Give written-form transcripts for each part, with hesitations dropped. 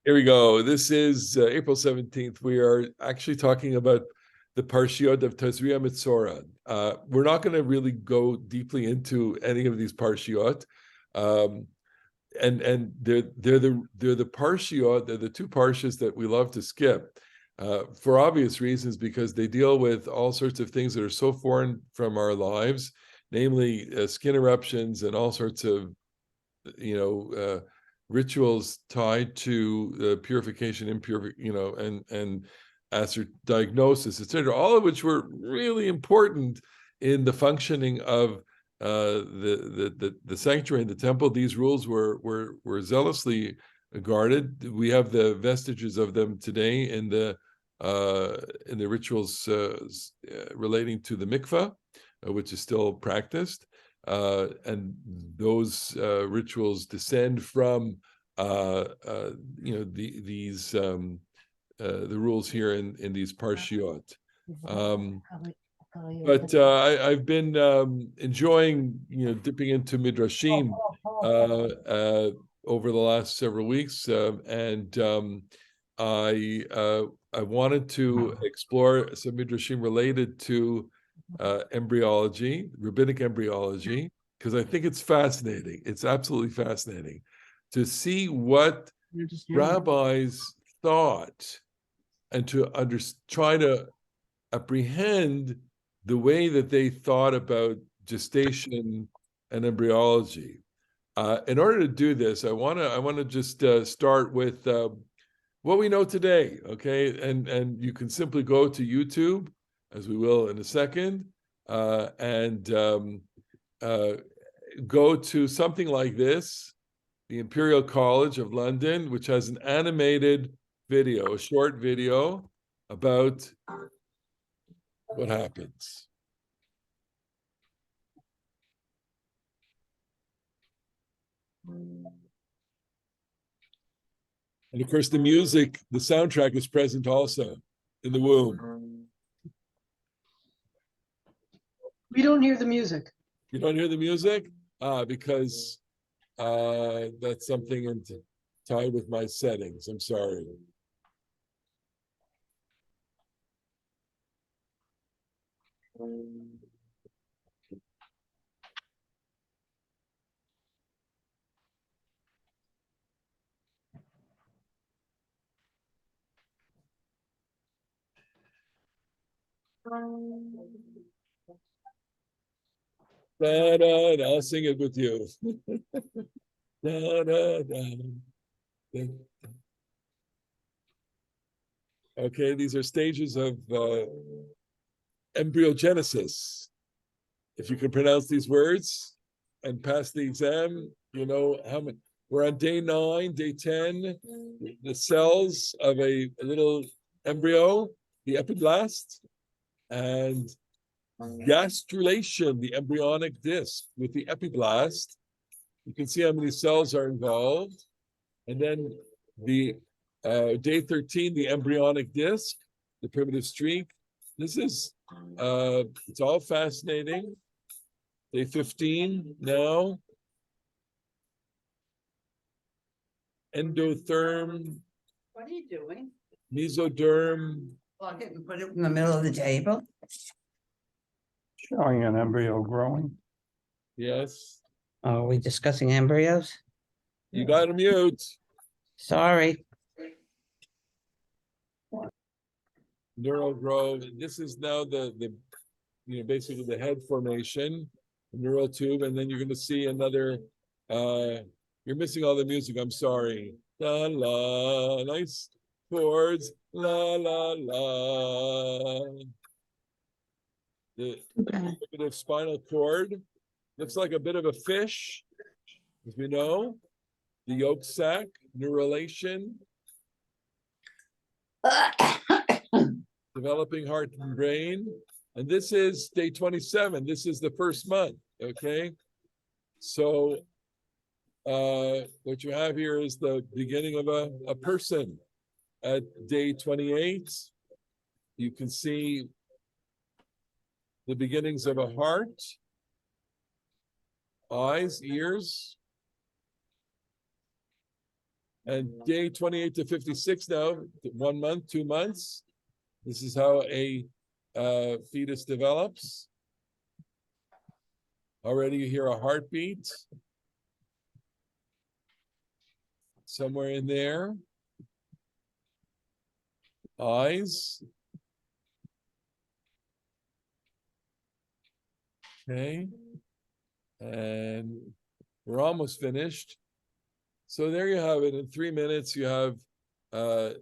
Here we go. This is April 17th. We are actually talking about the Parshiot of Tazria Metzora. We're not going to really go deeply into any of these Parshiot. And they're the Parshiot, they're the two Parshas that we love to skip for obvious reasons, because they deal with all sorts of things that are so foreign from our lives, namely skin eruptions and all sorts of, rituals tied to purification, and diagnosis, etc. All of which were really important in the functioning of the sanctuary and the temple. These rules were zealously guarded. We have the vestiges of them today in the rituals relating to the mikvah, which is still practiced. And those rituals descend from the rules here in these parshiot. But I've been enjoying, dipping into midrashim over the last several weeks, and I wanted to explore some midrashim related to embryology, rabbinic embryology, because I think it's fascinating. It's absolutely fascinating to see what rabbis thought and to try to apprehend the way that they thought about gestation and embryology. In order to do this, I want to just start with what we know today, okay? And you can simply go to YouTube, as we will in a second, and go to something like this, the Imperial College of London, which has an animated video, a short video about what happens. And of course, the music, the soundtrack is present also in the womb. We don't hear the music. You don't hear the music? Because that's something tied with my settings. I'm sorry. Da, da, da, I'll sing it with you. Da, da, da. Okay, these are stages of embryogenesis. If you can pronounce these words and pass the exam, you know how many. We're on day 9, day 10. The cells of a little embryo, the epiblast, and gastrulation, the embryonic disc with the epiblast. You can see how many cells are involved. And then the day 13, the embryonic disc, the primitive streak. This is, it's all fascinating. Day 15 now. Endotherm. What are you doing? Mesoderm. Plug it and put it in the middle of the table? Showing an embryo growing. Yes. Are we discussing embryos? You got to mute. Sorry. Neural growth. This is now the basically the head formation, the neural tube, and then you're going to see another. You're missing all the music. I'm sorry. La la, nice chords. La la la. The primitive spinal cord looks like a bit of a fish, as we know. The yolk sac, neurulation. Developing heart and brain. And this is day 27. This is the first month, okay? So what you have here is the beginning of a person. At day 28, you can see the beginnings of a heart, eyes, ears. And day 28 to 56 now, 1 month, 2 months. This is how a fetus develops. Already you hear a heartbeat. Somewhere in there. Eyes. Okay. And we're almost finished. So there you have it. In 3 minutes, you have the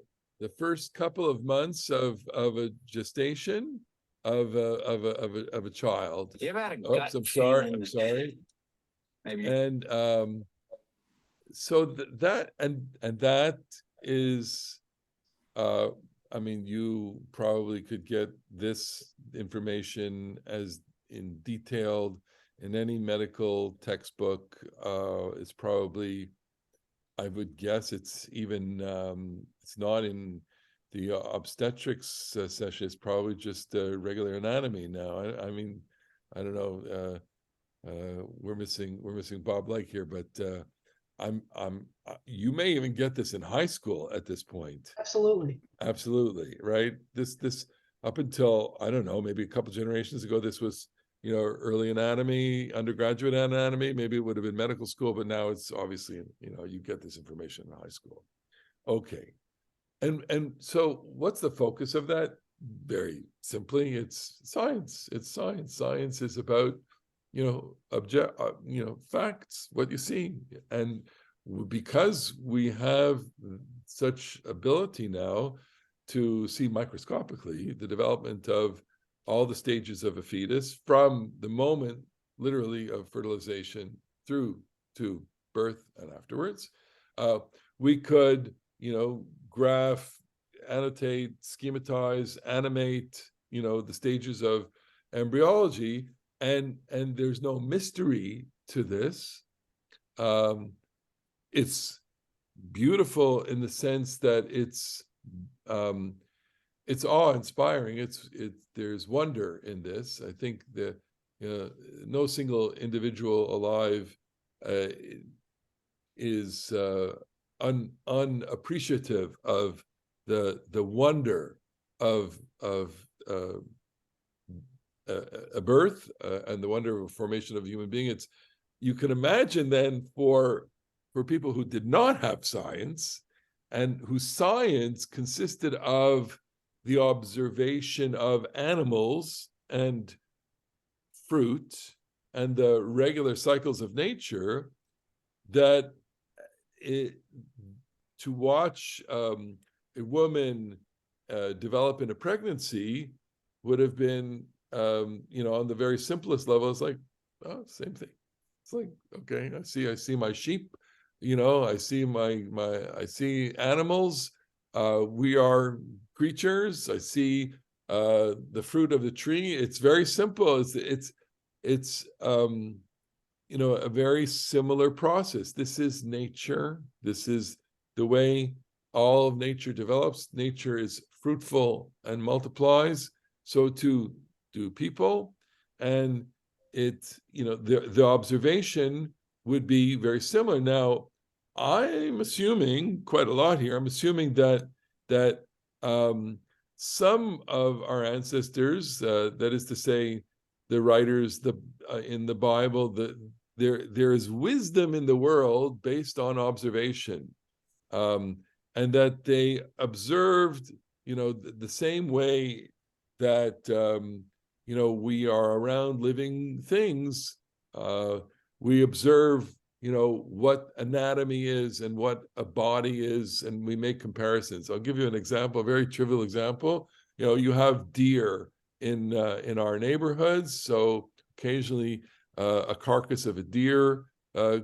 first couple of months of a gestation of a child. You ever had a Oops, gut I'm sorry. feeling I'm that sorry. Maybe. And so that is, I mean, you probably could get this information as in detailed in any medical textbook. It's probably, I would guess it's even, it's not in the obstetrics session, it's probably just regular anatomy now. I mean, I don't know, we're missing Bob Blake here, but you may even get this in high school at this point. Absolutely. Absolutely, right? This up until, I don't know, maybe a couple generations ago, this was, early anatomy, undergraduate anatomy, maybe it would have been medical school, but now it's obviously, you get this information in high school. Okay. And so what's the focus of that? Very simply, it's science. It's science. Science is about, facts, what you see. And because we have such ability now to see microscopically the development of all the stages of a fetus from the moment, literally, of fertilization through to birth and afterwards, we could, graph, annotate, schematize, animate, the stages of embryology, and there's no mystery to this. It's beautiful in the sense that it's awe-inspiring. There's wonder in this. I think that no single individual alive is unappreciative of the wonder of a birth and the wonder of a formation of a human being. You can imagine then for people who did not have science and whose science consisted of the observation of animals and fruit and the regular cycles of nature, that to watch a woman develop in a pregnancy would have been, on the very simplest level, it's like, oh, same thing. It's like, okay, I see my sheep, I see animals. We are creatures. I see the fruit of the tree. It's very simple. It's a very similar process. This is nature. This is the way all of nature develops. Nature is fruitful and multiplies. So too do people. And the observation would be very similar. Now, I'm assuming quite a lot here. I'm assuming that some of our ancestors, that is to say, the writers in the Bible, there is wisdom in the world based on observation, and that they observed, the same way that we are around living things. We observe, what anatomy is and what a body is, and we make comparisons. I'll give you an example, a very trivial example. You have deer in our neighborhoods, so occasionally a carcass of a deer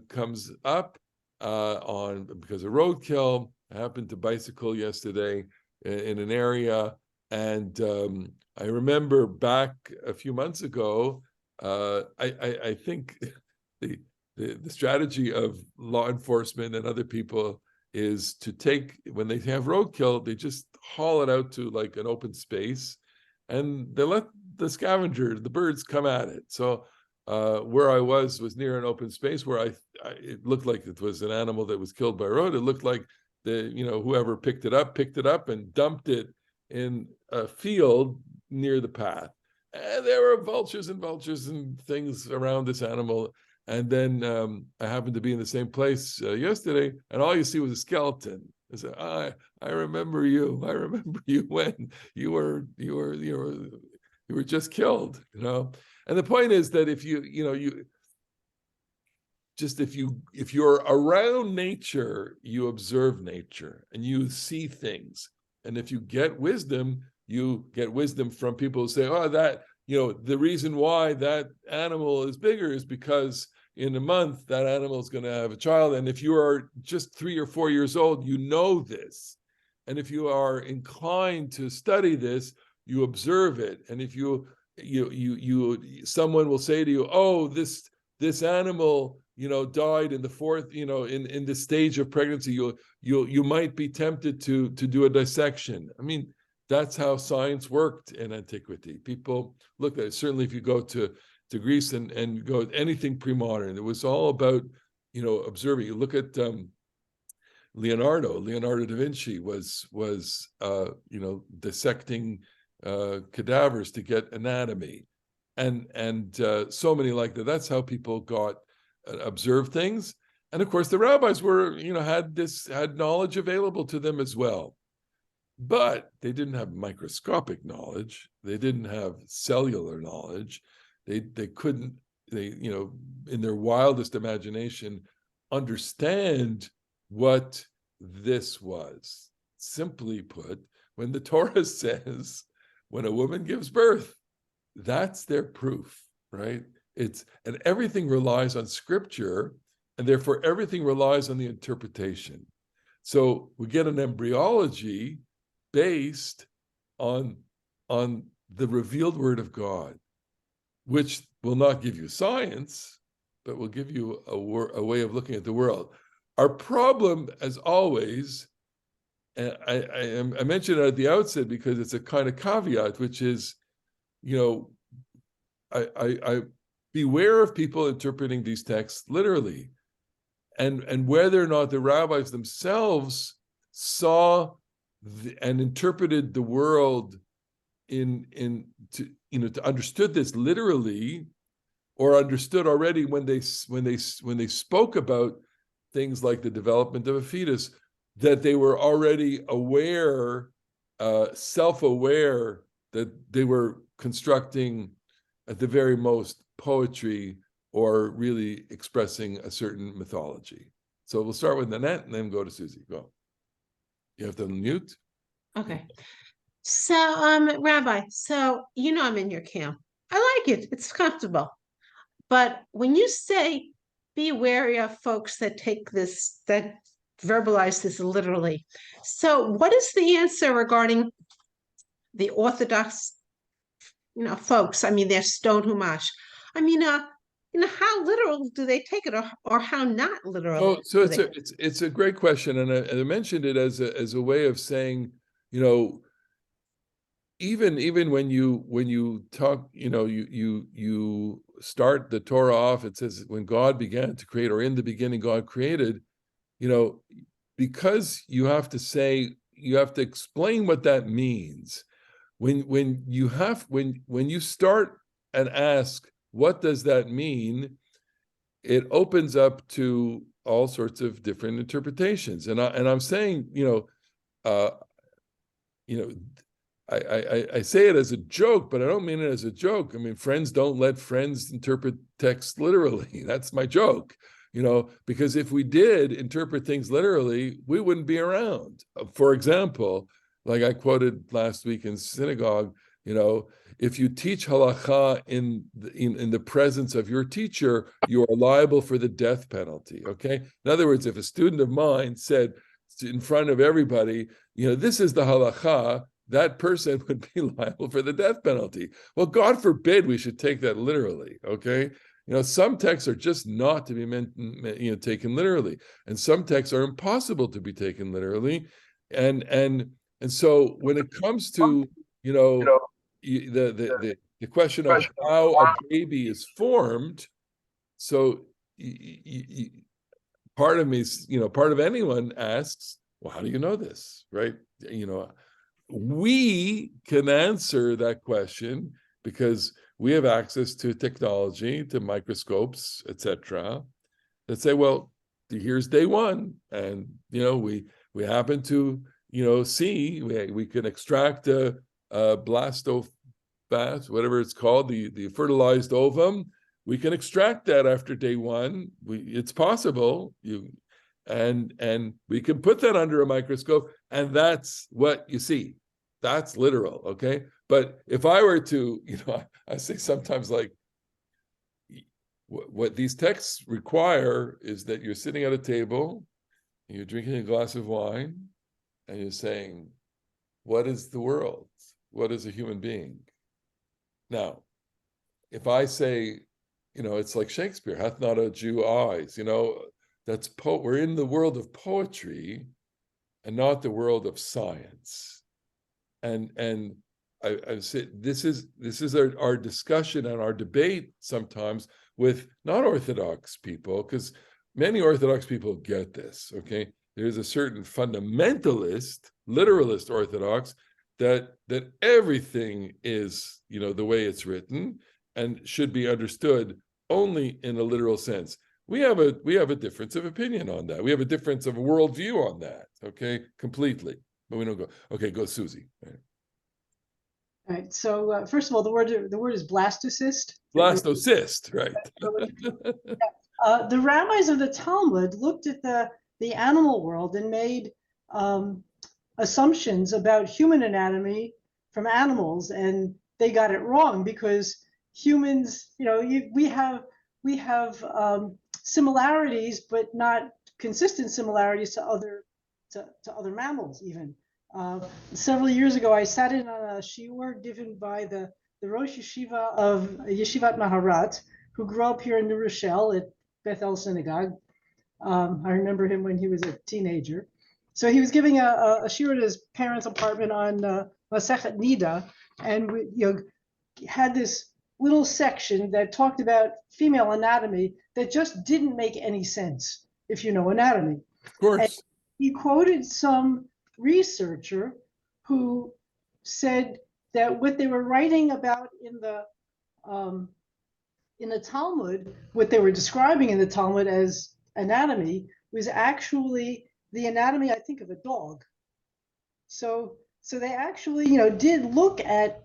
comes up because of roadkill. I happened to bicycle yesterday in an area, and I remember back a few months ago, I think the strategy of law enforcement and other people is to take, when they have roadkill, they just haul it out to like an open space, and they let the scavenger, the birds, come at it. So where I was near an open space where it looked like it was an animal that was killed by road. It looked like whoever picked it up and dumped it in a field near the path. And there were vultures and things around this animal. And then I happened to be in the same place yesterday, and all you see was a skeleton. I said, I remember you. I remember you when you were just killed, And the point is that if you're around nature, you observe nature and you see things. And if you get wisdom from people who say, the reason why that animal is bigger is because in a month that animal is going to have a child. And if you are just 3 or 4 years old, you know this. And if you are inclined to study this, you observe it. And if someone will say to you, oh, this animal, died in the fourth, in the stage of pregnancy, you might be tempted to do a dissection. I mean, that's how science worked in antiquity. People look at it. Certainly if you go to Greece and go anything pre-modern, it was all about, observing. You look at Leonardo da Vinci was dissecting cadavers to get anatomy, and so many like that. That's how people got observe things. And of course the rabbis were, had knowledge available to them as well. But they didn't have microscopic knowledge. They didn't have cellular knowledge. They couldn't, in their wildest imagination, understand what this was. Simply put, when the Torah says, when a woman gives birth, that's their proof, right? And everything relies on scripture, and therefore everything relies on the interpretation. So we get an embryology based on the revealed word of God, which will not give you science, but will give you a way of looking at the world. Our problem, as always, and I mentioned it at the outset because it's a kind of caveat, which is, I beware of people interpreting these texts literally, and whether or not the rabbis themselves saw and interpreted the world to understood this literally, or understood already when they spoke about things like the development of a fetus, that they were already aware, self-aware, that they were constructing at the very most poetry or really expressing a certain mythology. So we'll start with Nanette and then go to Susie. Go. You have to unmute. Okay. So, Rabbi, I'm in your camp. I like it. It's comfortable. But when you say be wary of folks that that verbalize this literally. So what is the answer regarding the Orthodox, folks? I mean, they're stone humash. I mean, how literal do they take it, or how not literal? Oh, so it's a great question, and I mentioned it as a way of saying, even when you talk, you start the Torah off. It says when God began to create, or in the beginning God created. Because you have to explain what that means. When you start and ask, what does that mean? It opens up to all sorts of different interpretations. And I'm saying, I say it as a joke, but I don't mean it as a joke. I mean, friends don't let friends interpret text literally. That's my joke, because if we did interpret things literally, we wouldn't be around. For example, like I quoted last week in synagogue, if you teach halakha in the presence of your teacher, you are liable for the death penalty, okay? In other words, if a student of mine said in front of everybody, this is the halakha, that person would be liable for the death penalty. Well, God forbid we should take that literally, okay? Some texts are just not to be taken literally, and some texts are impossible to be taken literally. And so when it comes to, the question of how a baby is formed, so part of me, part of anyone asks, Well, how do you know this, right? We can answer that question because we have access to technology, to microscopes, etc., that say, well, here's day one, and we happen to see we can extract a blastophath, whatever it's called, the fertilized ovum. We can extract that after day one. It's possible. And we can put that under a microscope, and that's what you see. That's literal, okay? But if I were to, I say sometimes, like, what these texts require is that you're sitting at a table, and you're drinking a glass of wine, and you're saying, what is the world? What is a human being? Now, if I say, it's like Shakespeare, hath not a Jew eyes, that's we're in the world of poetry and not the world of science. And I say this is our discussion and our debate sometimes with not Orthodox people, because many Orthodox people get this, okay? There's a certain fundamentalist, literalist Orthodox that everything is, the way it's written and should be understood only in a literal sense. We have a difference of opinion on that. We have a difference of worldview on that, okay, completely. But we don't go, okay, go Susie. All right. So first of all, the word is blastocyst. Blastocyst, right. The rabbis of the Talmud looked at the animal world and made assumptions about human anatomy from animals, and they got it wrong, because humans, we have similarities, but not consistent similarities to other mammals even. Several years ago, I sat in on a shiur given by the Rosh Yeshiva of Yeshivat Maharat, who grew up here in New Rochelle at Beth El Synagogue. I remember him when he was a teenager. So he was giving a shiur at his parents' apartment on Masechet Nida, and we had this little section that talked about female anatomy that just didn't make any sense if you know anatomy. Of course. And he quoted some researcher who said that what they were writing about in the Talmud, what they were describing in the Talmud as anatomy, was actually the anatomy, I think, of a dog. So they actually, did look at,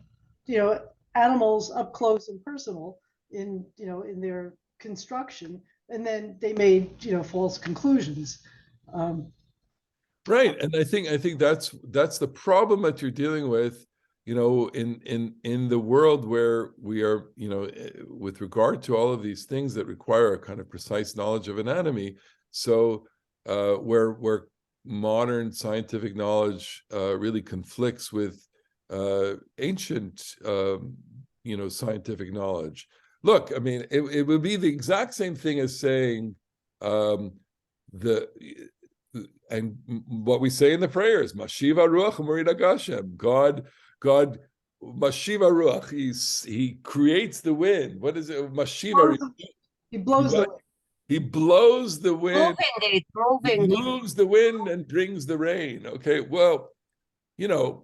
animals up close and personal in their construction, and then they made, false conclusions. Right, and I think that's the problem that you're dealing with, in the world where we are, with regard to all of these things that require a kind of precise knowledge of anatomy. So where modern scientific knowledge really conflicts with ancient, scientific knowledge. Look, I mean, it would be the exact same thing as saying and what we say in the prayers, Mashiva Ruach Morida Gashem, God, Mashiva Ruach, he creates the wind. What is it? Mashiva. He blows the wind. He blows the wind. He moves the wind and brings the rain. Okay, well, to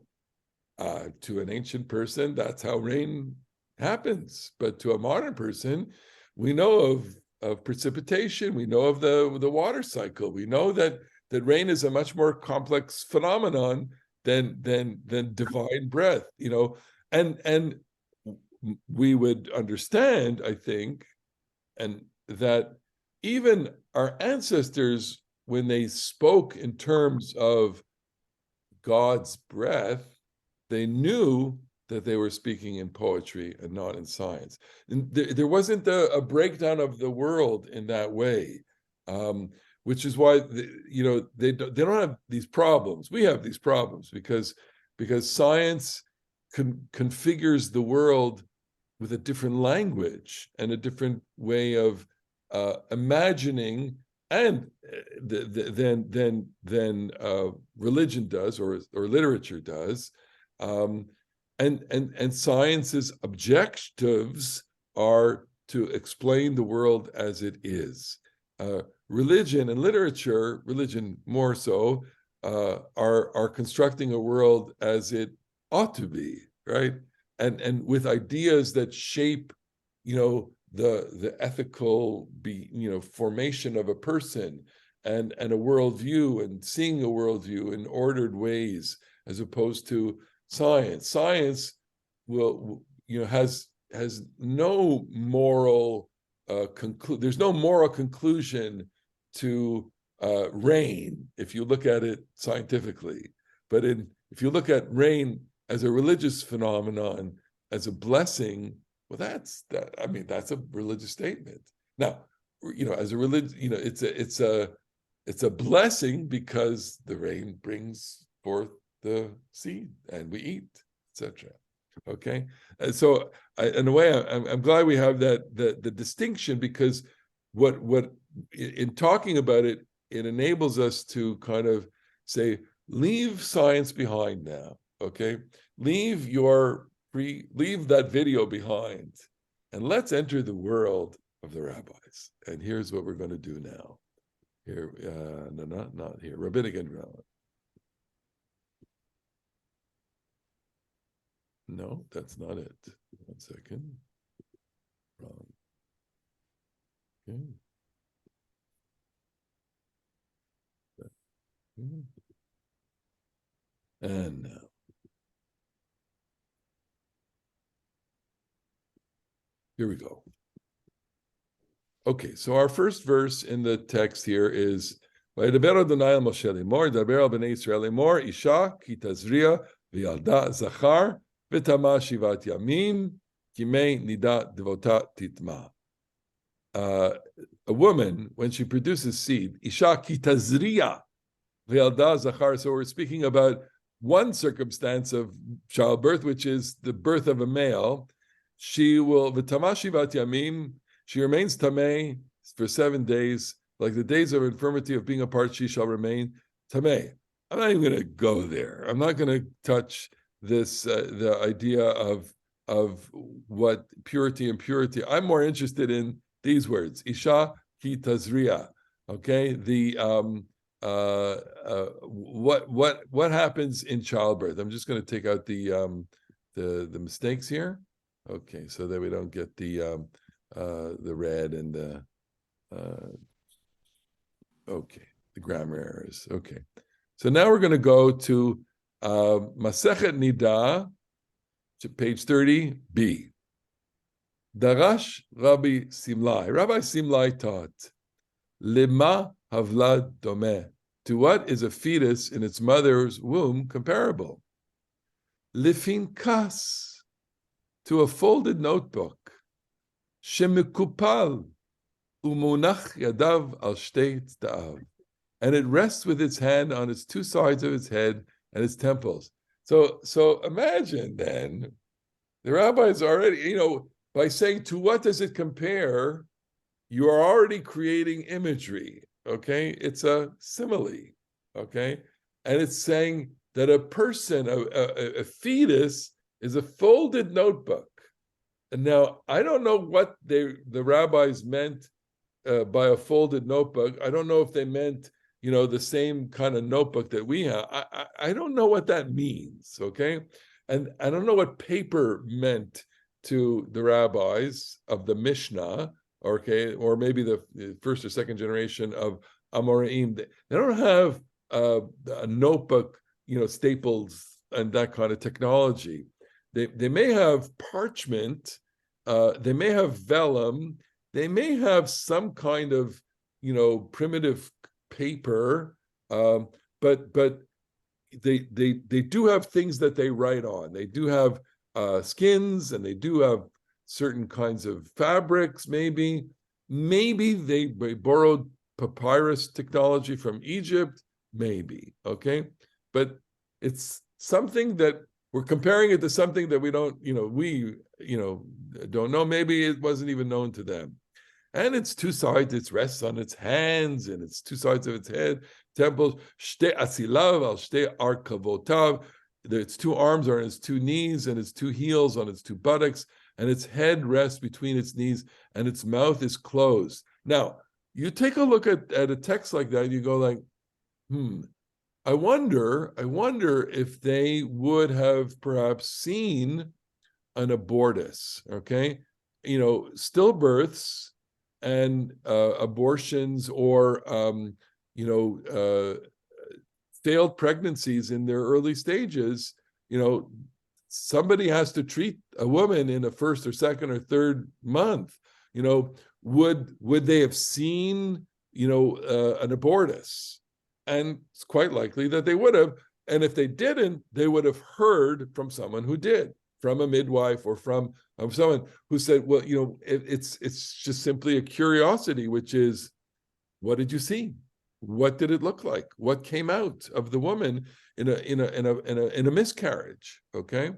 an ancient person, that's how rain happens. But to a modern person, we know of precipitation. We know of the water cycle. We know that rain is a much more complex phenomenon than divine breath, and we would understand, I think, and that even our ancestors, when they spoke in terms of God's breath, they knew that they were speaking in poetry and not in science. And there wasn't a breakdown of the world in that way. Which is why they don't have these problems. We have these problems because science configures the world with a different language and a different way of imagining, and than religion does or literature does, and science's objectives are to explain the world as it is. Religion and literature, religion more so, are constructing a world as it ought to be, right? And with ideas that shape, the ethical formation of a person and a worldview, and seeing a worldview in ordered ways, as opposed to science. Science has no moral there's no moral conclusion to rain, if you look at it scientifically. But if you look at rain as a religious phenomenon, as a blessing, well, that's a religious statement. Now, as a religion, it's a blessing because the rain brings forth the seed and we eat, etc. Okay, and so in a way, I'm glad we have the distinction, because what in talking about it, it enables us to kind of say, leave science behind now. Okay, leave that video behind, and let's enter the world of the rabbis. And here's what we're going to do now. Here, no, not here. Rabbinic embryology. No, that's not it. 1 second. Wrong. Okay. And now. Here we go. Okay, so our first verse in the text here is Vaydaber Adonai el Moshe lemor, daber al bnei Yisrael lemor, isha ki tazria v'yalda zachar v'tama shivat yamim kimei nida devota titma. A woman, when she produces seed, isha ki tazria v'yalda zachar. So we're speaking about one circumstance of childbirth, which is the birth of a male. She will v'tama shivat yamim. She remains tamei for 7 days, like the days of infirmity of being apart. She shall remain tamei. I'm not even going to go there. I'm not going to touch this the idea of what purity and impurity. I'm more interested in these words: isha ki tazria. Okay, what happens in childbirth? I'm just going to take out the mistakes here. Okay, so that we don't get the red and the grammar errors. Okay, so now we're going to go to Masechet Nida, to page 30b. Darash Rabbi Simlai. Rabbi Simlai taught, Lema havlad domeh. To what is a fetus in its mother's womb comparable? Lifinkas. To a folded notebook. Shemikupal umunach yadav al shtei tzta'av, and it rests with its hand on its two sides of its head and its temples. So imagine then, the rabbis already, by saying to what does it compare, you are already creating imagery. Okay, it's a simile. Okay, and it's saying that a person, a fetus, is a folded notebook. And now, I don't know what the rabbis meant by a folded notebook. I don't know if they meant, the same kind of notebook that we have. I don't know what that means, okay? And I don't know what paper meant to the rabbis of the Mishnah, okay, or maybe the first or second generation of Amoraim. They don't have a notebook, staples and that kind of technology. They may have parchment, they may have vellum, they may have some kind of, primitive paper, but they do have things that they write on. They do have skins, and they do have certain kinds of fabrics. Maybe they borrowed papyrus technology from Egypt. Maybe, okay, but it's something that we're comparing it to something that we don't, don't know. Maybe it wasn't even known to them. And its two sides, it rests on its hands, and its two sides of its head, temples, shte asilav al shte arkavotav. Its two arms are on its two knees, and its two heels on its two buttocks, and its head rests between its knees, and its mouth is closed. Now, you take a look at a text like that, and you go like, I wonder if they would have perhaps seen an abortus, okay? Stillbirths and abortions, or failed pregnancies in their early stages. Somebody has to treat a woman in a first or second or third month. Would they have seen an abortus? And it's quite likely that they would have. And if they didn't, they would have heard from someone who did, from a midwife, or from someone who said, well, it's just simply a curiosity, which is, what did you see? What did it look like? What came out of the woman in a miscarriage? Okay,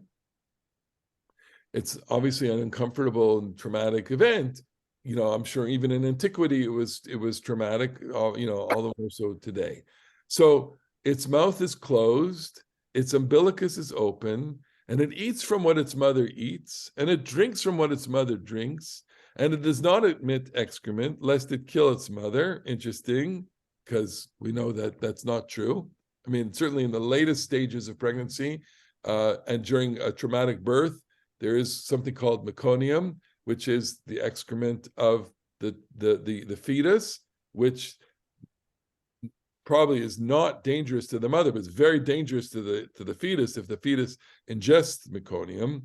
it's obviously an uncomfortable and traumatic event. I'm sure even in antiquity it was traumatic. All the more so today. So its mouth is closed, its umbilicus is open, and it eats from what its mother eats, and it drinks from what its mother drinks, and it does not admit excrement, lest it kill its mother. Interesting, because we know that that's not true. I mean, certainly in the latest stages of pregnancy and during a traumatic birth, there is something called meconium, which is the excrement of the fetus, which probably is not dangerous to the mother, but it's very dangerous to the fetus if the fetus ingests meconium.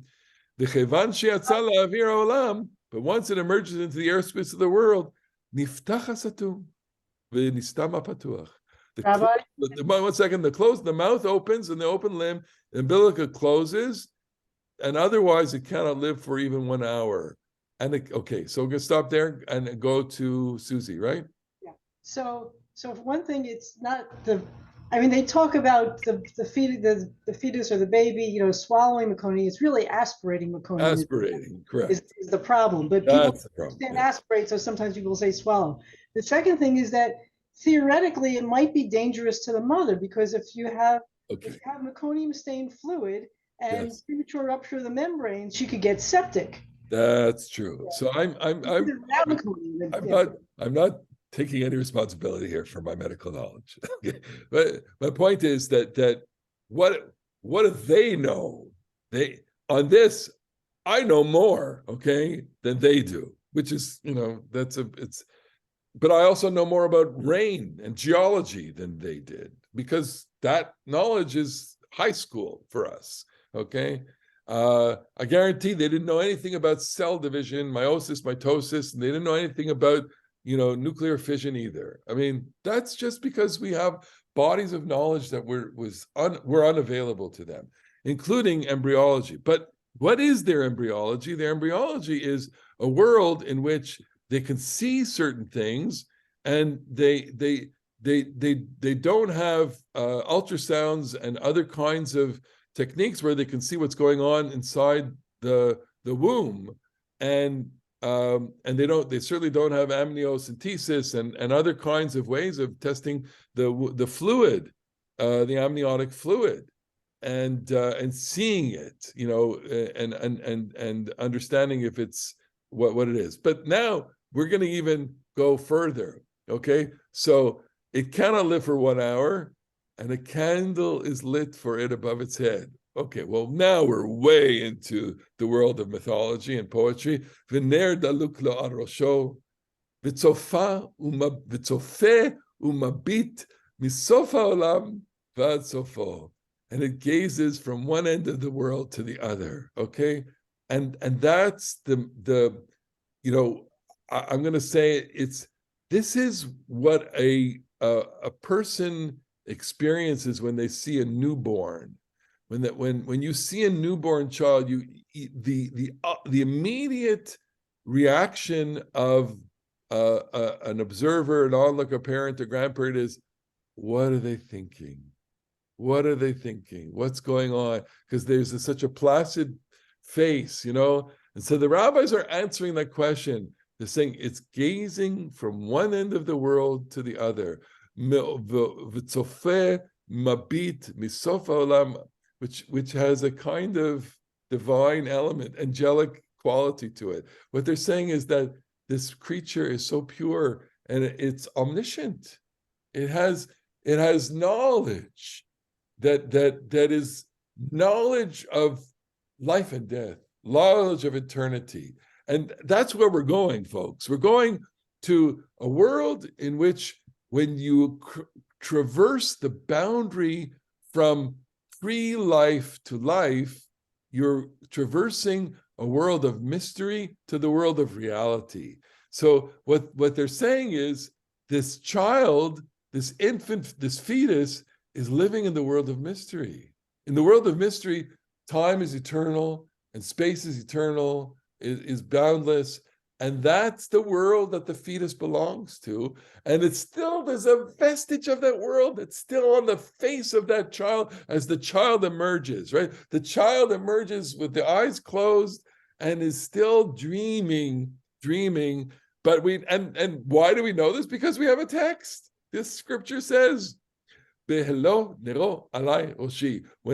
But once it emerges into the airspace of the world, Rabbi? One second, the mouth opens and the open limb, the umbilical closes, and otherwise it cannot live for even 1 hour. And so we're gonna stop there and go to Susie, right? Yeah. So for one thing, it's not they talk about the fetus or the baby, swallowing meconium. It's really aspirating meconium. Aspirating, correct. Is the problem. But people That's the problem. understand aspirate, so sometimes people say swallow. The second thing is that theoretically it might be dangerous to the mother, because if you have meconium stained fluid and premature rupture of the membrane, she could get septic. That's true. Yeah. So I'm not taking any responsibility here for my medical knowledge. But my point is that what do they know? On this, I know more, than they do, which is, but I also know more about rain and geology than they did, because that knowledge is high school for us, I guarantee they didn't know anything about cell division, meiosis, mitosis, and they didn't know anything about, nuclear fission either. I mean, that's just because we have bodies of knowledge that were unavailable to them, including embryology. But what is their embryology? Their embryology is a world in which they can see certain things, and they don't have ultrasounds and other kinds of techniques where they can see what's going on inside the womb, and they certainly don't have amniocentesis and other kinds of ways of testing the fluid, the amniotic fluid, and seeing it, and understanding if it's what it is. But now we're going to even go further. So it cannot live for 1 hour, and a candle is lit for it above its head. Well, now we're way into the world of mythology and poetry. V'ner daluk lo al rosho, v'tzofa umabit misof ha'olam v'ad sofo. And it gazes from one end of the world to the other. And that's the I'm going to say this is what a person experiences when they see a newborn. When you see a newborn child, the immediate reaction of an observer, an onlooker, parent, or grandparent is, what are they thinking? What are they thinking? What's going on? Because there's such a placid face, And so the rabbis are answering that question. They're saying it's gazing from one end of the world to the other. V'tzofeh mabit misof ha'olam, which has a kind of divine element, angelic quality to it. What they're saying is that this creature is so pure and it's omniscient. It has It has knowledge that is knowledge of life and death, knowledge of eternity. And that's where we're going, folks. We're going to a world in which when you traverse the boundary from pre-life to life, you're traversing a world of mystery to the world of reality. So what they're saying is this child, this infant, this fetus is living in the world of mystery. In the world of mystery, time is eternal and space is eternal, is boundless. And that's the world that the fetus belongs to. And it's still, there's a vestige of that world that's still on the face of that child as the child emerges, right? The child emerges with the eyes closed and is still dreaming. But and why do we know this? Because we have a text. This scripture says, when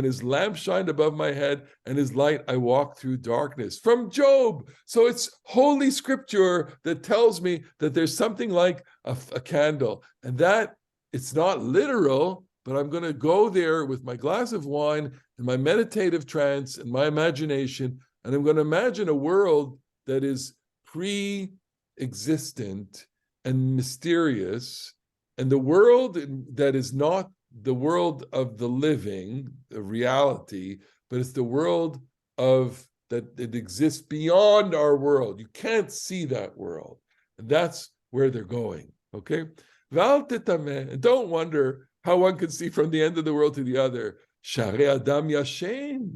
his lamp shined above my head and his light, I walked through darkness. From Job. So it's holy scripture that tells me that there's something like a candle. And that it's not literal, but I'm going to go there with my glass of wine and my meditative trance and my imagination. And I'm going to imagine a world that is pre-existent and mysterious. And the world that is not the world of the living, the reality, but it's the world of that it exists beyond our world. You can't see that world. And that's where they're going. Okay? And don't wonder how one can see from the end of the world to the other. Share Adam Yashen.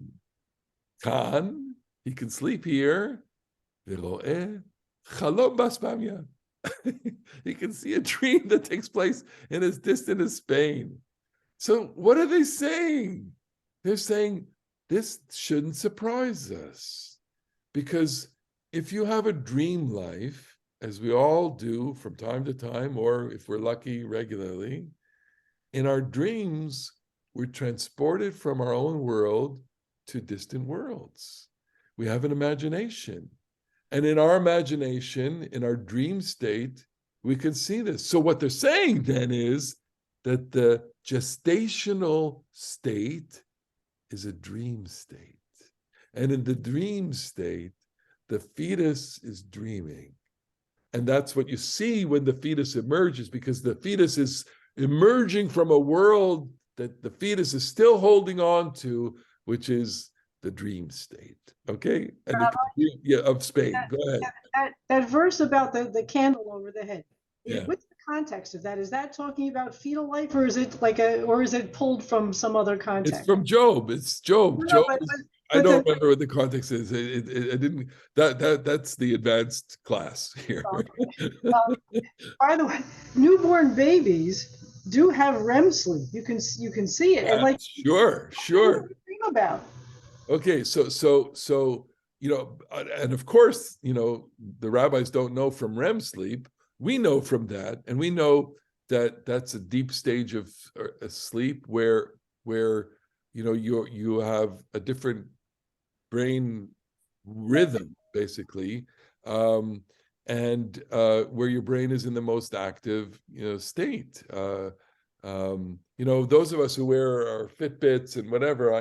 Kan, he can sleep here. Chalom Baspamya. He can see a dream that takes place in as distant as Spain. So what are they saying? They're saying this shouldn't surprise us, because if you have a dream life, as we all do from time to time, or if we're lucky, regularly, in our dreams, we're transported from our own world to distant worlds. We have an imagination. And in our imagination, in our dream state, we can see this. So what they're saying then is that the gestational state is a dream state. And in the dream state, the fetus is dreaming. And that's what you see when the fetus emerges, because the fetus is emerging from a world that the fetus is still holding on to, which is the dream state. Okay? And of Spain. Go ahead. That verse about the candle over the head. Yeah. What's the context of that? Is that talking about fetal life, or is it or is it pulled from some other context? It's from Job. It's Job. No, Job. I but don't remember what the context is. I didn't. That's the advanced class here. By the way, newborn babies do have REM sleep. You can see it. And like sure. Dream about. Okay, so and of course, the rabbis don't know from REM sleep. We know from that, and we know that that's a deep stage of sleep where you have a different brain rhythm, basically, and where your brain is in the most active state. Those of us who wear our Fitbits and whatever,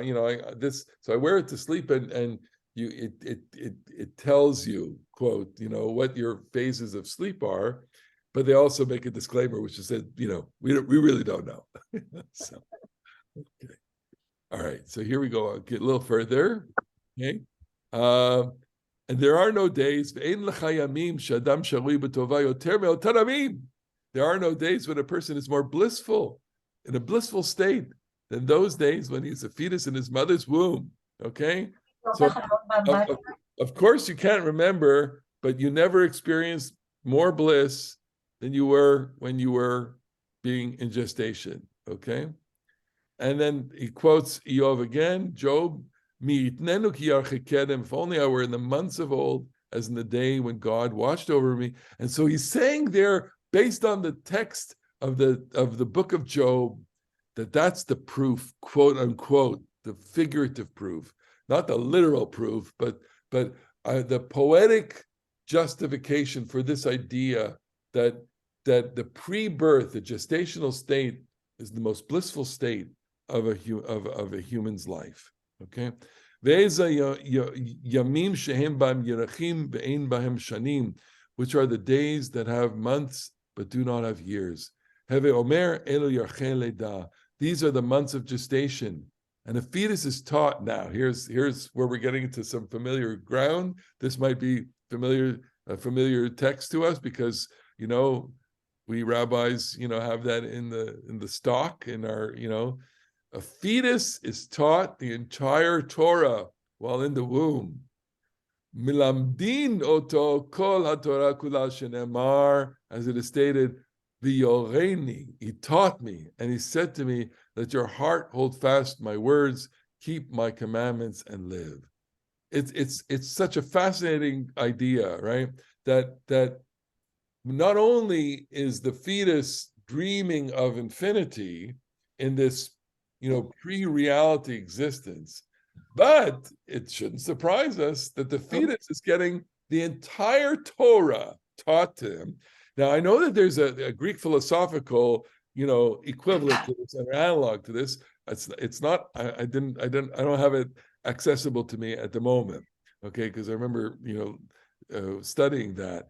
so I wear it to sleep, and it tells you, quote, what your phases of sleep are, but they also make a disclaimer which is that we really don't know. So, okay. All right, so here we go. I'll get a little further. Okay, and there are no days. There are no days when a person is more blissful, in a blissful state, than those days when he's a fetus in his mother's womb. Okay? So, of course, you can't remember, but you never experienced more bliss than you were when you were being in gestation. Okay? And then he quotes Eov again, Job, if only I were in the months of old, as in the day when God watched over me. And so he's saying there, based on the text of the book of Job, that's the proof, quote unquote, the figurative proof, not the literal proof, but the poetic justification for this idea that the pre-birth, the gestational state, is the most blissful state of a human's life. Okay, yamim shehem b'hem yerachim ve'ein b'hem shanim, which are the days that have months but do not have years. Heve omer elu yarchei leda. These are the months of gestation. And a fetus is taught now. Here's where we're getting into some familiar ground. This might be a familiar text to us because we rabbis have that in the stock in our a fetus is taught the entire Torah while in the womb. Milamdin oto kol haTorah kula shenemar, as it is stated, v'yoreni, he taught me, and he said to me, let your heart hold fast my words, keep my commandments, and live. It's such a fascinating idea, right? That not only is the fetus dreaming of infinity in this, pre-reality existence, but it shouldn't surprise us that the fetus is getting the entire Torah taught to him. Now, I know that there's a Greek philosophical, equivalent to this, an analog to this. It's not. I don't have it accessible to me at the moment. Okay, because I remember, studying that.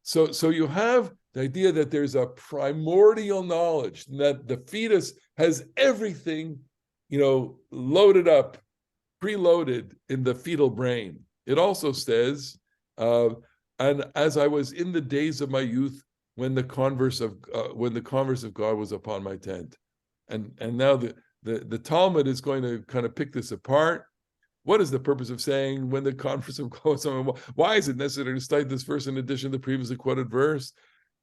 So you have the idea that there's a primordial knowledge, that the fetus has everything, loaded up, preloaded in the fetal brain. It also says, and as I was in the days of my youth, when the converse of God was upon my tent, and now the Talmud is going to kind of pick this apart. What is the purpose of saying when the converse of God was upon? Why is it necessary to cite this verse in addition to the previously quoted verse?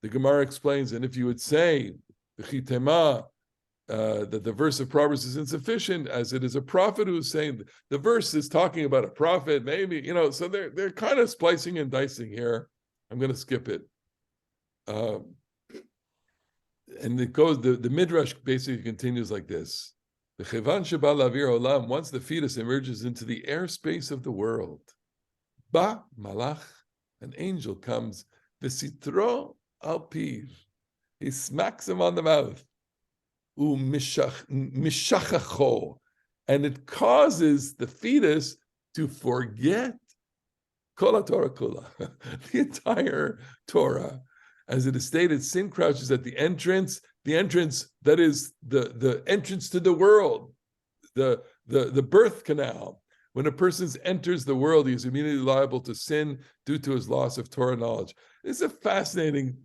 The Gemara explains, and if you would say that the verse of Proverbs is insufficient, as it is a prophet who is saying the verse is talking about a prophet, maybe, so they're kind of splicing and dicing here. I'm going to skip it. And it goes, the Midrash basically continues like this. Once the fetus emerges into the airspace of the world, Ba Malach, an angel comes, V'sitro al piv, he smacks him on the mouth, Mishachacho, and it causes the fetus to forget Kol Torah Kula, the entire Torah. As it is stated, sin crouches at the entrance that is the entrance to the world, the birth canal. When a person enters the world, he is immediately liable to sin due to his loss of Torah knowledge. It's a fascinating,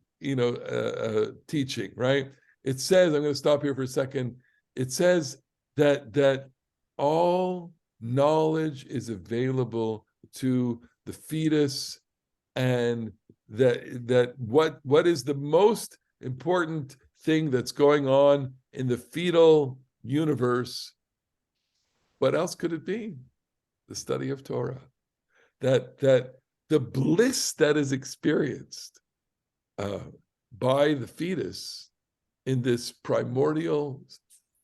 teaching, right? It says, I'm going to stop here for a second. It says that all knowledge is available to the fetus, and that what is the most important thing that's going on in the fetal universe? What else could it be? The study of Torah. That the bliss that is experienced by the fetus in this primordial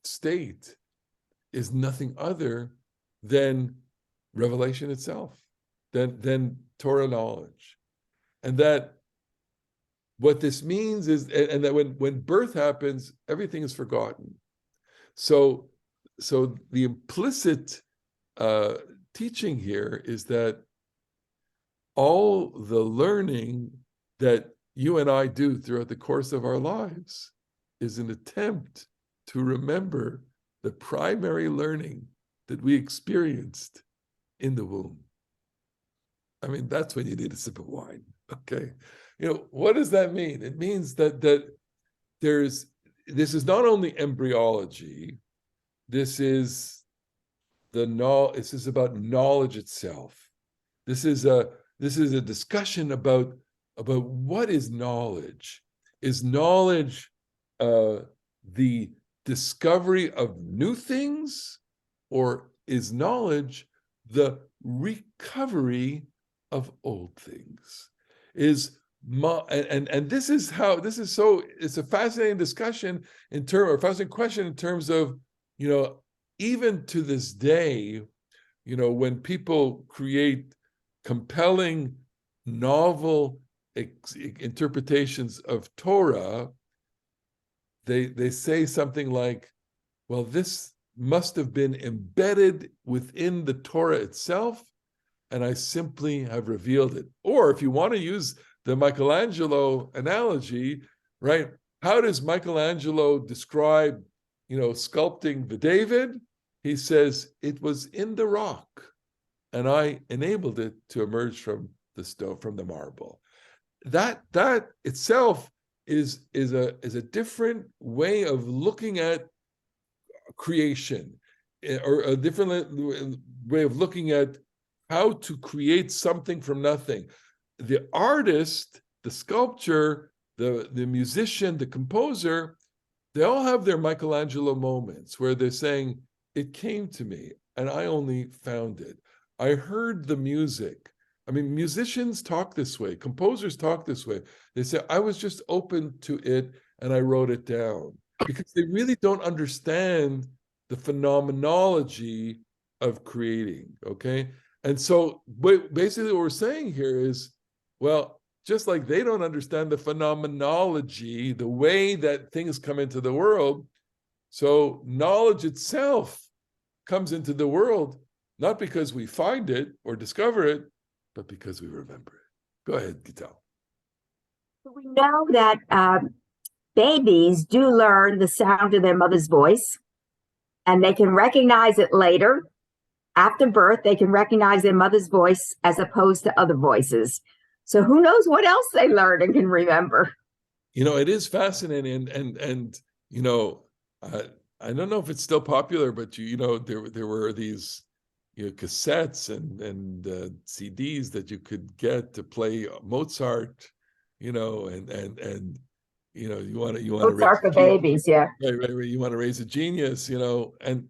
state is nothing other than revelation itself, than Torah knowledge. And that what this means is, and that when birth happens, everything is forgotten. So the implicit teaching here is that all the learning that you and I do throughout the course of our lives is an attempt to remember the primary learning that we experienced in the womb. I mean, that's when you need a sip of wine. Okay, what does that mean? It means that this is not only embryology. This is about knowledge itself. This is a discussion about what is knowledge. Is knowledge the discovery of new things, or is knowledge the recovery of old things? It's a fascinating discussion fascinating question in terms of, even to this day, when people create compelling, novel interpretations of Torah, they say something like, well, this must have been embedded within the Torah itself, and I simply have revealed it. Or if you want to use the Michelangelo analogy, right? How does Michelangelo describe, sculpting the David? He says, it was in the rock, and I enabled it to emerge from the stone, from the marble. That itself is a different way of looking at creation, or a different way of looking at how to create something from nothing. The artist, the sculptor, the musician, the composer, they all have their Michelangelo moments where they're saying, it came to me and I only found it. I heard the music. I mean, musicians talk this way, composers talk this way. They say, I was just open to it and I wrote it down, because they really don't understand the phenomenology of creating, okay? And so basically what we're saying here is, well, just like they don't understand the phenomenology, the way that things come into the world, so knowledge itself comes into the world, not because we find it or discover it, but because we remember it. Go ahead, Gital. We know that babies do learn the sound of their mother's voice, and they can recognize it later. After birth, they can recognize their mother's voice as opposed to other voices. So who knows what else they learn and can remember? It is fascinating, and I don't know if it's still popular, but there were these cassettes and CDs that you could get to play Mozart, and you want to Mozart for babies, yeah. Right. You want to raise a genius, and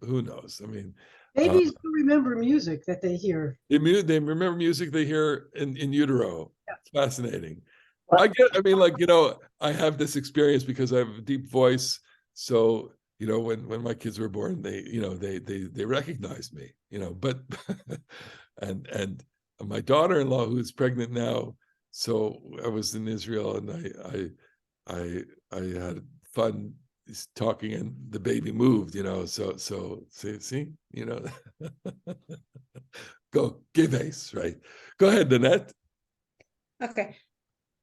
who knows? I mean, Babies do remember music that they hear. they remember music they hear in utero. Yeah. It's fascinating. Well, I have this experience because I have a deep voice. So, when my kids were born, they recognized me, but, and my daughter-in-law, who's pregnant now. So I was in Israel and I had fun talking, and the baby moved, so see, go give ace, right? Go ahead, Nanette. Okay.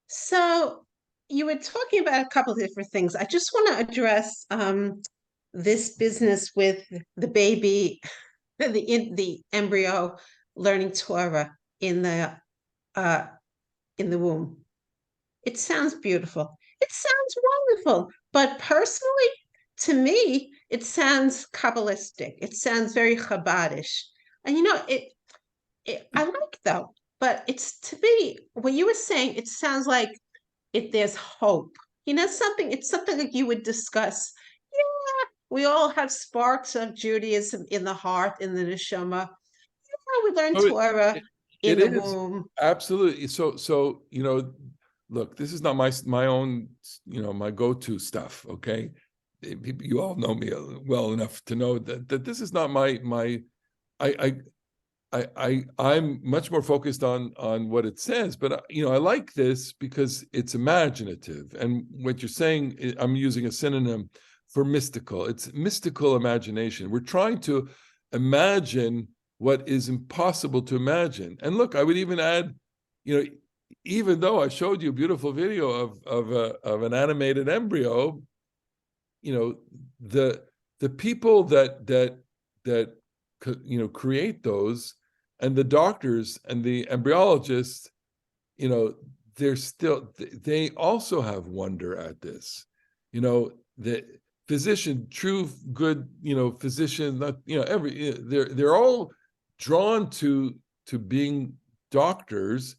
So you were talking about a couple of different things. I just want to address this business with the baby, the embryo learning Torah in the womb. It sounds beautiful. It sounds wonderful. But personally, to me, it sounds Kabbalistic. It sounds very Chabadish. And I like though, but it's, to me, what you were saying, it sounds like there's hope. It's something like you would discuss. Yeah, we all have sparks of Judaism in the heart, in the neshama. Yeah, we learn Torah in the womb. Absolutely. So look, this is not my own, my go-to stuff. Okay, you all know me well enough to know that this is not I'm much more focused on what it says, but I like this because it's imaginative. And what you're saying, I'm using a synonym for mystical. It's mystical imagination. We're trying to imagine what is impossible to imagine. And look, I would even add, even though I showed you a beautiful video of an animated embryo, the people that create those, and the doctors and the embryologists, they also have wonder at this. The physician, true good, physician, not, they're all drawn to being doctors,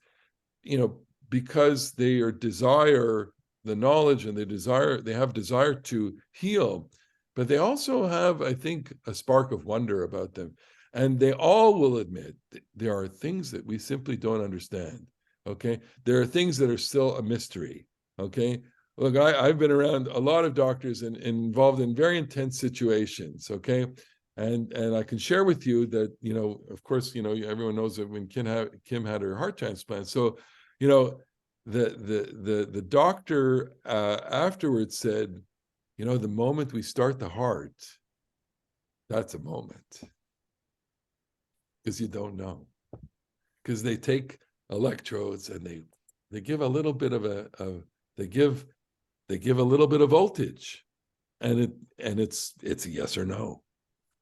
because they desire the knowledge, and they have desire to heal, but they also have, I think, a spark of wonder about them. And they all will admit there are things that we simply don't understand, okay? There are things that are still a mystery, okay? Look, I've been around a lot of doctors and involved in very intense situations, okay? And I can share with you that, of course, everyone knows that when Kim had her heart transplant. So, the doctor afterwards said, You know, the moment we start the heart, that's a moment. Because you don't know. Because they take electrodes and they give a little bit of they give a little bit of voltage, and it's a yes or no,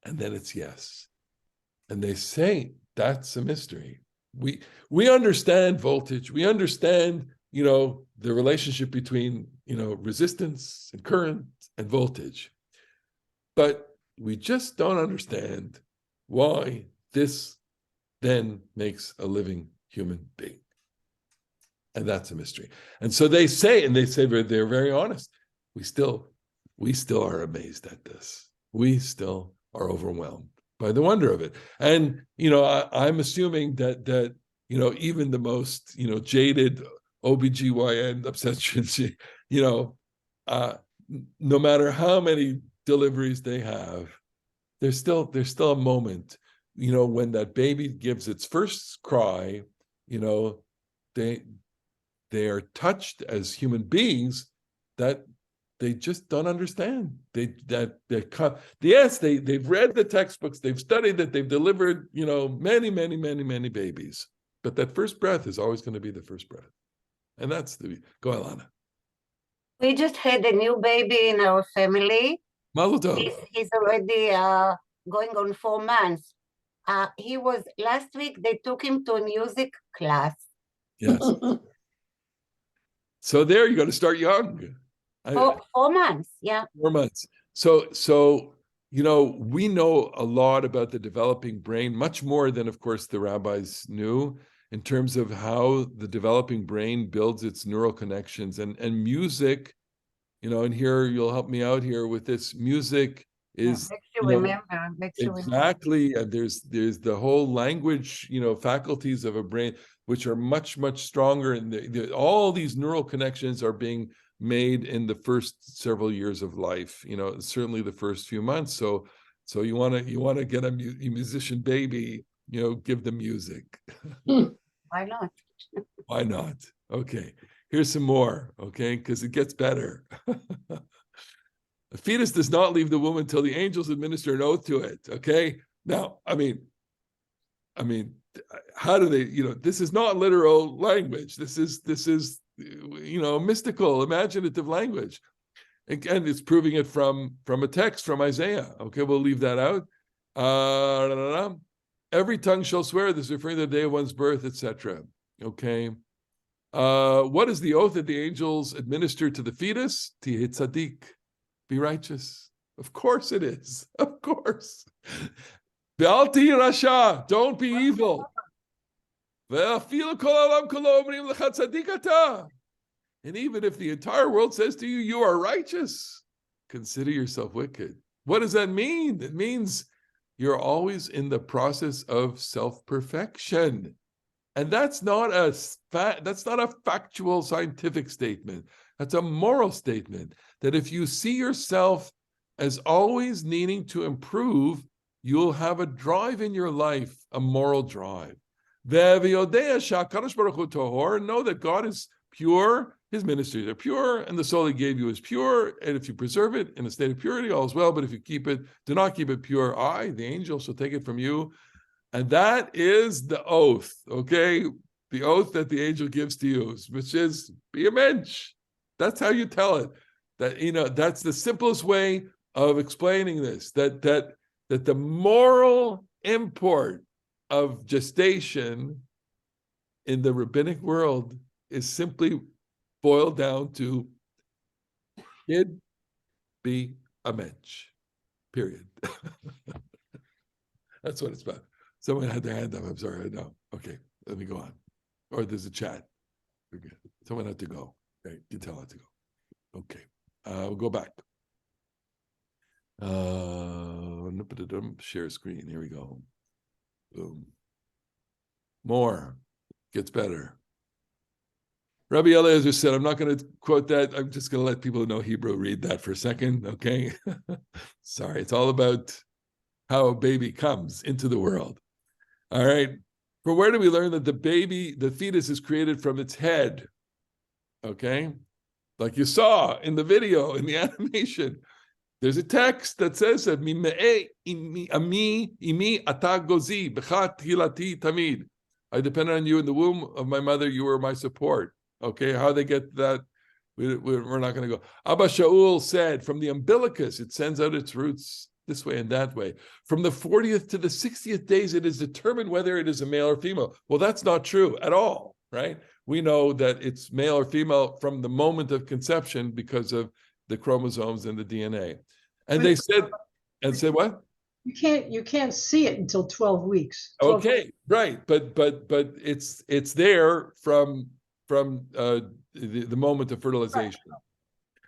and then it's yes, and they say that's a mystery. We understand voltage, we understand, you know, the relationship between, you know, resistance and current and voltage, but we just don't understand why this then makes a living human being. And that's a mystery. And so they say they're very honest. We still are amazed at this. We still are overwhelmed by the wonder of it. And, you know, I'm assuming that, you know, even the most, you know, jaded OBGYN obstetrician, you know, no matter how many deliveries they have, there's still a moment, you know, when that baby gives its first cry, you know, they are touched as human beings that they just don't understand. They've read the textbooks, they've studied it, they've delivered, you know, many babies, but that first breath is always going to be the first breath, and that's go, Alana. We just had a new baby in our family. Mazel tov. He's already going on 4 months. He was last week. They took him to a music class. Yes. So there, you got to start young. 4 months, yeah. 4 months. So you know, we know a lot about the developing brain, much more than, of course, the rabbis knew, in terms of how the developing brain builds its neural connections, and music, you know, and here you'll help me out here with this. Music is, Makes you you know, remember. Makes you remember. exactly, and there's the whole language, you know, faculties of a brain which are much stronger, and all these neural connections are being made in the first several years of life, you know, certainly the first few months. So you want to get a musician baby, you know, give them music. Why not? Why not? Okay, here's some more, okay, because it gets better. A fetus does not leave the womb until the angels administer an oath to it. Okay. Now, I mean, how do they? You know, this is not literal language. This is, you know, mystical, imaginative language. Again, it's proving it from a text from Isaiah. Okay, we'll leave that out. Every tongue shall swear this, referring to the day of one's birth, etc. Okay. What is the oath that the angels administer to the fetus? Tihe tzaddik. Be righteous. Of course it is. Of course. Be'al tihi rasha. Don't be evil. Ve'afilu kol ha'olam kulo omrim lecha tzaddik ata. And even if the entire world says to you, you are righteous, consider yourself wicked. What does that mean? It means you're always in the process of self-perfection. And that's not a factual scientific statement. That's a moral statement, that if you see yourself as always needing to improve, you'll have a drive in your life, a moral drive. Know that God is pure, his ministries are pure, and the soul he gave you is pure. And if you preserve it in a state of purity, all is well. But if you do not keep it pure, I, the angel, shall take it from you. And that is the oath, okay? The oath that the angel gives to you, which is, be a mensch. That's how you tell it. That, you know, that's the simplest way of explaining this, that the moral import of gestation in the rabbinic world is simply boiled down to, kid, be a mensch, period. That's what it's about. Someone had their hand up. I'm sorry. No. Okay. Let me go on. Or there's a chat. Okay. Someone had to go. Okay. You tell her to go. Okay. We'll go back. Share screen. Here we go. Boom. More. Gets better. Rabbi Eliezer said, I'm not going to quote that. I'm just going to let people who know Hebrew read that for a second. Okay. Sorry. It's all about how a baby comes into the world. All right. From where do we learn that the fetus is created from its head? Okay. like you saw in the video, in the animation. There's a text that says that I depended on you in the womb of my mother. You were my support. Okay, how they get that, we're not going to go. Abba Shaul said, from the umbilicus, it sends out its roots this way and that way. From the 40th to the 60th days, it is determined whether it is a male or female. Well, that's not true at all, right? We know that it's male or female from the moment of conception because of the chromosomes and the DNA. And they said, and say what? You can't see it until 12 weeks. 12 Okay, right, but it's there from the moment of fertilization. Right.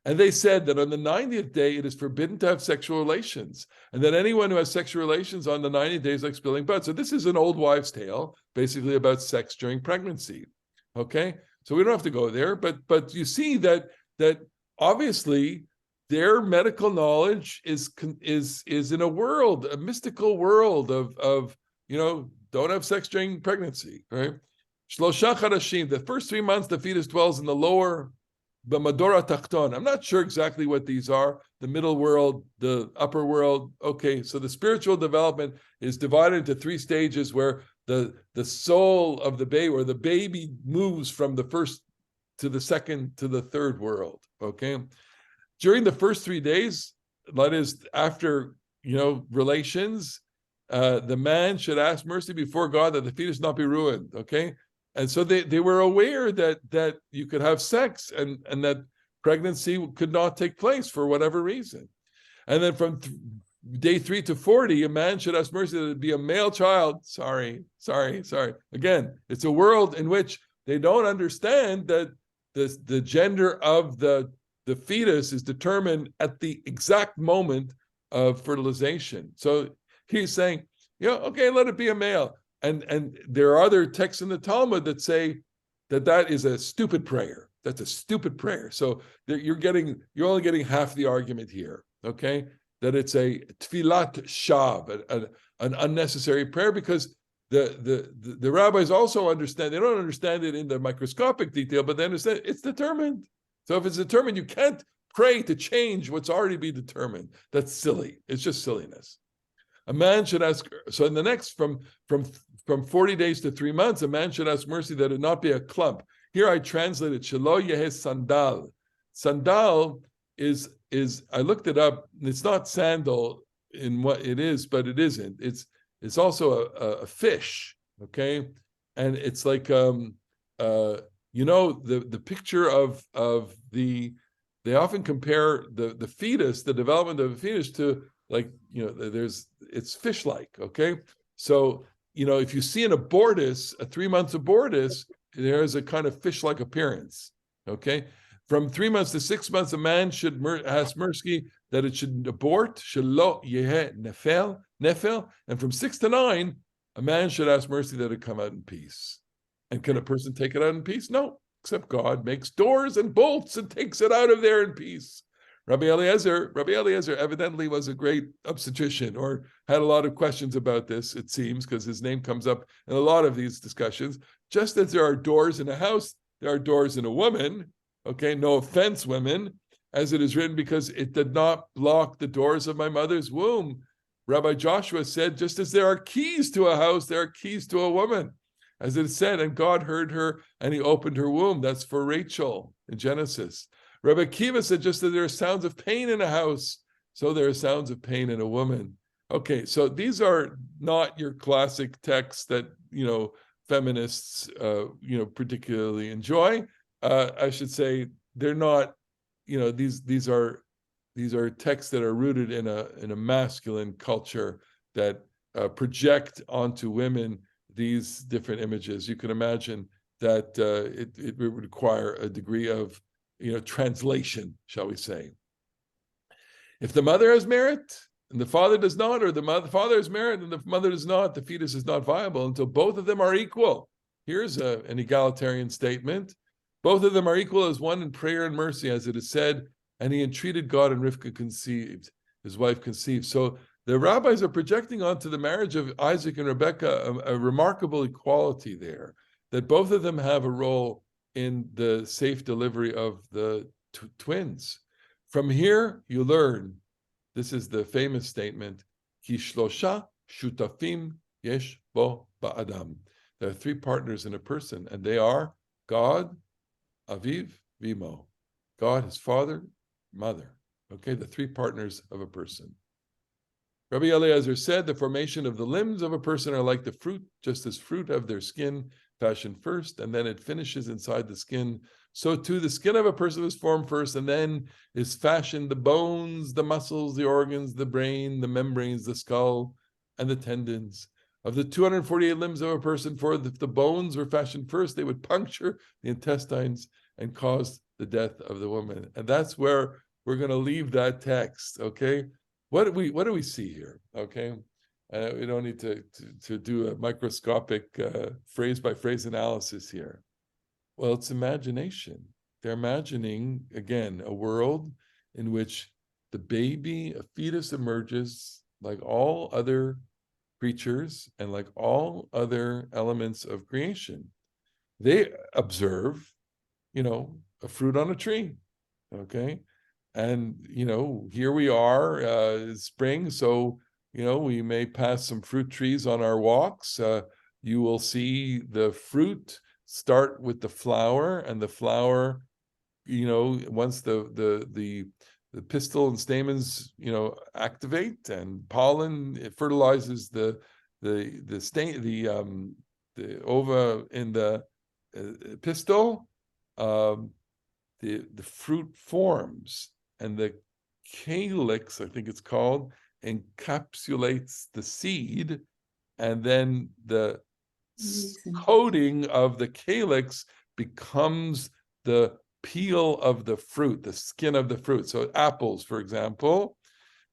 And they said that on the 90th day, it is forbidden to have sexual relations, and that anyone who has sexual relations on the 90th day is like spilling blood. So this is an old wives' tale, basically about sex during pregnancy. Okay, so we don't have to go there, but you see that obviously their medical knowledge is in a mystical world of don't have sex during pregnancy, right? Shlosha Chadashim, the first 3 months the fetus dwells in the lower B'madora Tachton. I'm not sure exactly what these are, the middle world, the upper world. Okay, so the spiritual development is divided into 3 stages where the soul of the baby, or the baby, moves from the first to the second to the third world. Okay. During the first 3 days, that is after relations, the man should ask mercy before God that the fetus not be ruined. Okay, and so they were aware that you could have sex and that pregnancy could not take place for whatever reason. And then from day 3 to 40, a man should ask mercy that it be a male child. Sorry. Again, it's a world in which they don't understand that the gender of the fetus is determined at the exact moment of fertilization. So he's saying, okay, let it be a male. And there are other texts in the Talmud that say that is a stupid prayer. That's a stupid prayer. So you're only getting half the argument here, okay? That it's a tfilat shav, an unnecessary prayer, because the rabbis also understand, they don't understand it in the microscopic detail, but they understand it's determined. So if it's determined, you can't pray to change what's already been determined. That's silly. It's just silliness. A man should ask, so in the next, from 40 days to 3 months, a man should ask mercy that it not be a clump. Here I translated, Shelo Yehe Sandal. Sandal is, I looked it up, it's not sandal in what it is, but it isn't. It's also a fish, okay? And it's like, the picture of they often compare the fetus, the development of a fetus, to it's fish-like, okay? So, if you see an abortus, a 3 months abortus, there's a kind of fish-like appearance, okay? From 3 months to 6 months, a man should ask mercy that it should abort, shelo yeheh nefel, and from 6 to 9, a man should ask mercy that it come out in peace. And can a person take it out in peace? No, except God makes doors and bolts and takes it out of there in peace. Rabbi Eliezer evidently was a great obstetrician, or had a lot of questions about this, it seems, because his name comes up in a lot of these discussions. Just as there are doors in a house, there are doors in a woman. Okay, no offense, women, as it is written, because it did not block the doors of my mother's womb. Rabbi Joshua said, just as there are keys to a house, there are keys to a woman. As it said, and God heard her and he opened her womb. That's for Rachel in Genesis. Rabbi Kiva said, just as there are sounds of pain in a house, so there are sounds of pain in a woman. Okay, so these are not your classic texts that, feminists, particularly enjoy. I should say they're not, these are texts that are rooted in a masculine culture that project onto women these different images. You can imagine that it would require a degree of translation, shall we say. If the mother has merit and the father does not, or the father has merit and the mother does not, the fetus is not viable until both of them are equal. Here's an egalitarian statement. Both of them are equal as one in prayer and mercy, as it is said, and he entreated God and Rivka conceived, his wife conceived. So the rabbis are projecting onto the marriage of Isaac and Rebekah a remarkable equality there, that both of them have a role in the safe delivery of the twins. From here, you learn, this is the famous statement, Ki shlosha shutafim yesh bo ba'adam. There are three partners in a person, and they are God, Aviv, Vimo. God, his father, mother. Okay, the three partners of a person. Rabbi Eliezer said, the formation of the limbs of a person are like the fruit, just as fruit of their skin fashioned first, and then it finishes inside the skin. So too, the skin of a person was formed first, and then is fashioned the bones, the muscles, the organs, the brain, the membranes, the skull, and the tendons. Of the 248 limbs of a person, for if the bones were fashioned first, they would puncture the intestines and cause the death of the woman. And that's where we're going to leave that text, okay? What do we see here, okay? We don't need to do a microscopic phrase-by-phrase analysis here. Well, it's imagination. They're imagining, again, a world in which the baby, a fetus, emerges like all other creatures and like all other elements of creation. They observe, a fruit on a tree, okay? And, here we are, it's spring, so, we may pass some fruit trees on our walks. You will see the fruit start with the flower, and the flower, once the pistil and stamens, activate, and pollen, it fertilizes the ova in the pistil. The fruit forms, and the calyx, I think it's called, encapsulates the seed, and then the coating of the calyx becomes the peel of the fruit, the skin of the fruit. So apples, for example,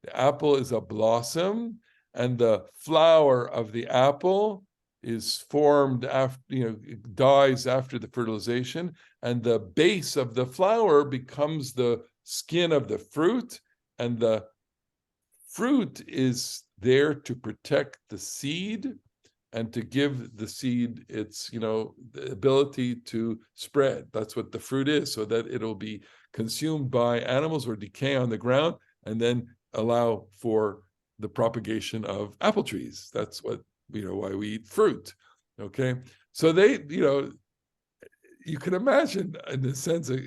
the apple is a blossom, and the flower of the apple is formed after, dies after the fertilization, and the base of the flower becomes the skin of the fruit, and the fruit is there to protect the seed and to give the seed its, the ability to spread. That's what the fruit is, so that it'll be consumed by animals or decay on the ground, and then allow for the propagation of apple trees. That's what, why we eat fruit. Okay, so they, you can imagine, in the sense of,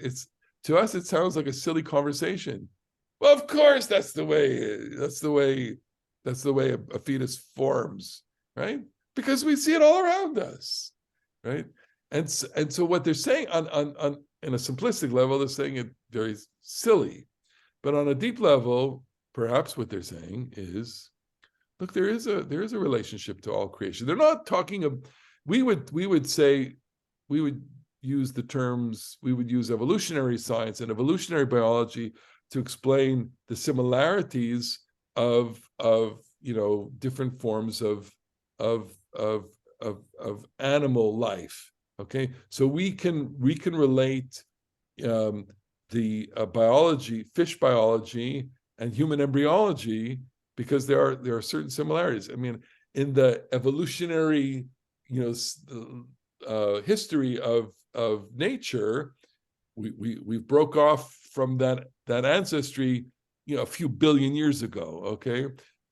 to us it sounds like a silly conversation. Well, of course, that's the way a fetus forms, right? Because we see it all around us, right? And so what they're saying on in a simplistic level, they're saying it very silly, but on a deep level, perhaps what they're saying is, look, there is a relationship to all creation. They're not talking of, we would use the terms, we would use evolutionary science and evolutionary biology to explain the similarities of different forms of animal life. Okay, so we can relate the biology, fish biology, and human embryology, because there are certain similarities. I mean, in the evolutionary, history of nature, we broke off from that ancestry, a few billion years ago. Okay,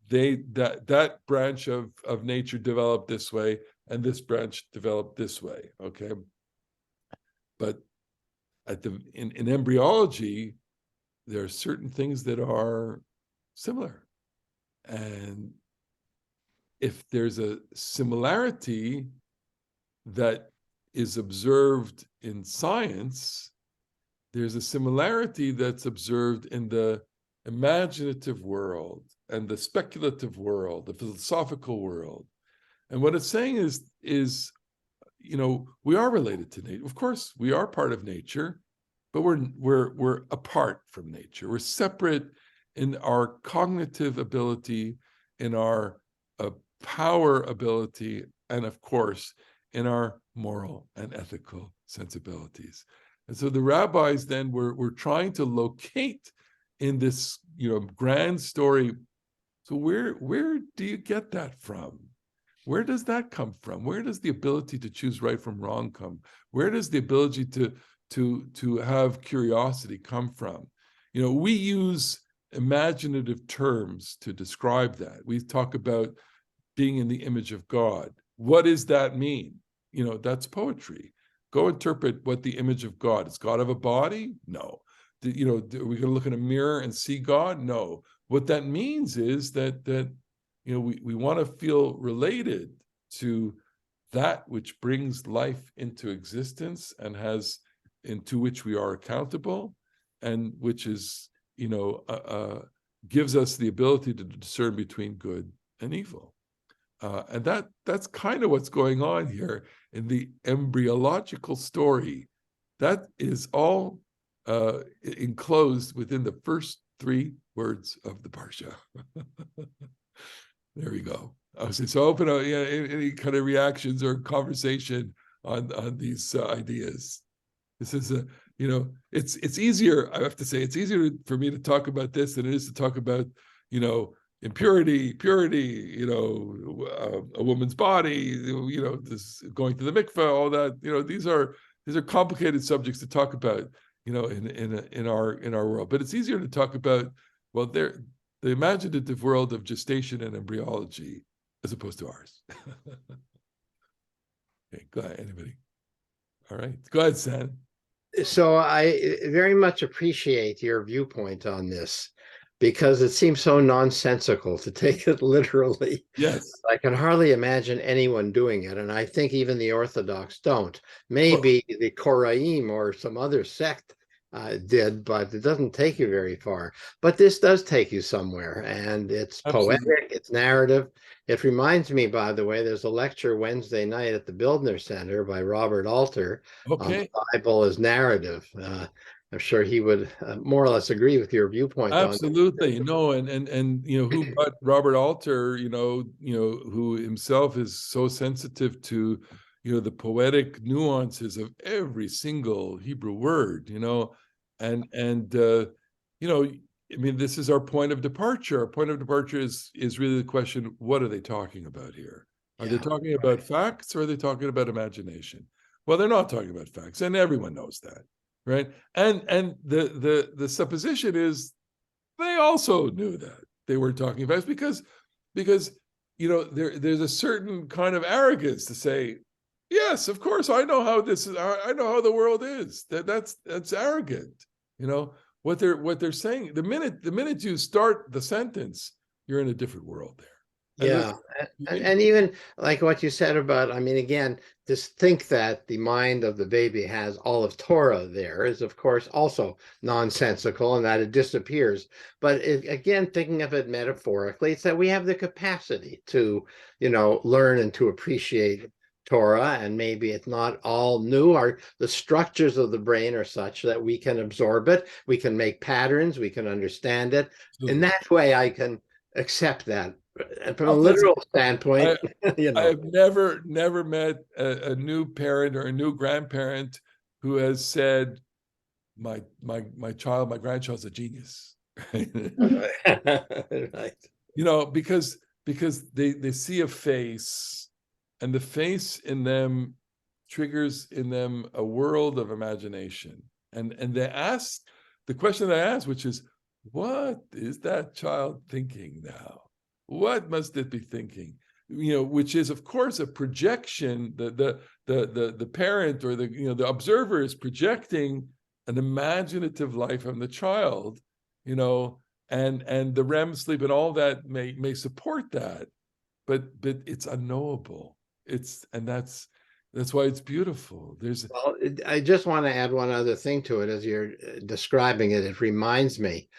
that branch of nature developed this way, and this branch developed this way. Okay, but in embryology, there are certain things that are similar, and if there's a similarity that is observed in science, there's a similarity that's observed in the imaginative world and the speculative world, the philosophical world. And what it's saying is we are related to nature. Of course, we are part of nature, but we're apart from nature. We're separate in our cognitive ability, in our power ability, and of course, in our moral and ethical sensibilities. And so the rabbis then were trying to locate in this, grand story. So where do you get that from? Where does that come from? Where does the ability to choose right from wrong come? Where does the ability to have curiosity come from. We use imaginative terms to describe that. We talk about being in the image of God. What does that mean? That's poetry. Go interpret what the image of God is. God have a body? No. Are we going to look in a mirror and see God? No. What that means is that we want to feel related to that which brings life into existence and into which we are accountable, and which is gives us the ability to discern between good and evil. And that's kind of what's going on here in the embryological story. That is all enclosed within the first 3 words of the Parsha. There we go. So open up any kind of reactions or conversation on these ideas. This is it's easier. I have to say, it's easier for me to talk about this than it is to talk about impurity, purity, a woman's body, this going to the mikveh, all that. These are complicated subjects to talk about, in our world. But it's easier to talk about, well, the imaginative world of gestation and embryology as opposed to ours. Okay, go ahead, anybody. All right, go ahead, San. So I very much appreciate your viewpoint on this, because it seems so nonsensical to take it literally. Yes. I can hardly imagine anyone doing it, and I think even the Orthodox don't. Maybe the Koraim or some other sect did, but it doesn't take you very far. But this does take you somewhere, and it's Absolutely. poetic, it's narrative. It reminds me, by the way, there's a lecture Wednesday night at the Bildner Center by Robert Alter on the Bible as narrative. I'm sure he would more or less agree with your viewpoint. Absolutely. No, and who but Robert Alter, who himself is so sensitive to the poetic nuances of every single Hebrew word, I mean, this is our point of departure. Our point of departure is really the question: what are they talking about here? Are they talking about facts, or are they talking about imagination? Well, they're not talking about facts, and everyone knows that. Right, and the supposition is they also knew that they weren't talking about it, because there's a certain kind of arrogance to say, yes, of course, I know how this is. I know how the world is. That's arrogant. What they're saying. The minute you start the sentence, you're in a different world there. And even like what you said about, I mean, again, just think that the mind of the baby has all of Torah there is, of course, also nonsensical, and that it disappears. But again, thinking of it metaphorically, it's that we have the capacity to, learn and to appreciate Torah, and maybe it's not all new, or the structures of the brain are such that we can absorb it, we can make patterns, we can understand it. In that way, I can accept that. And from a literal standpoint, I have never met a new parent or a new grandparent who has said, my grandchild's a genius. Right. Because they see a face, and the face in them triggers in them a world of imagination. And they ask the question they ask, which is, what is that child thinking now? What must it be thinking? Which is, of course, a projection. The parent or the observer is projecting an imaginative life on the child, and the REM sleep and all that may support that, but it's unknowable. That's why it's beautiful. Well, I just want to add one other thing to it. As you're describing it, it reminds me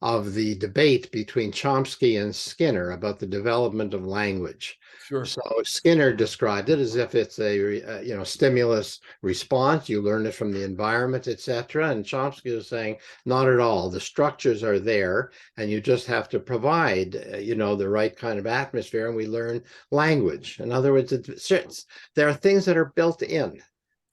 of the debate between Chomsky and Skinner about the development of language. Sure. So Skinner described it as if it's a stimulus response. You learn it from the environment, etc. And Chomsky was saying, not at all. The structures are there, and you just have to provide, the right kind of atmosphere, and we learn language. In other words, there are things that are built in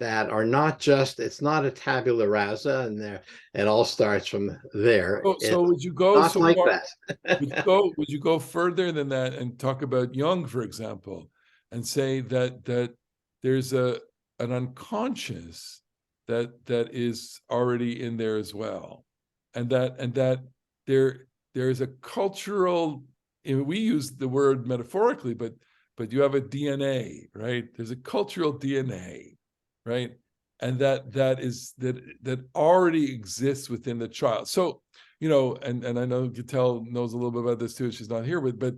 that are not just, it's not a tabula rasa, and it all starts from there. So would you go not so like far, that? would you go further than that and talk about Jung, for example, and say that there's an unconscious that is already in there as well, and that there is a cultural. We use the word metaphorically, but you have a DNA, right? There's a cultural DNA, right? And that already exists within the child. So, and I know Gittel knows a little bit about this too. She's not here, but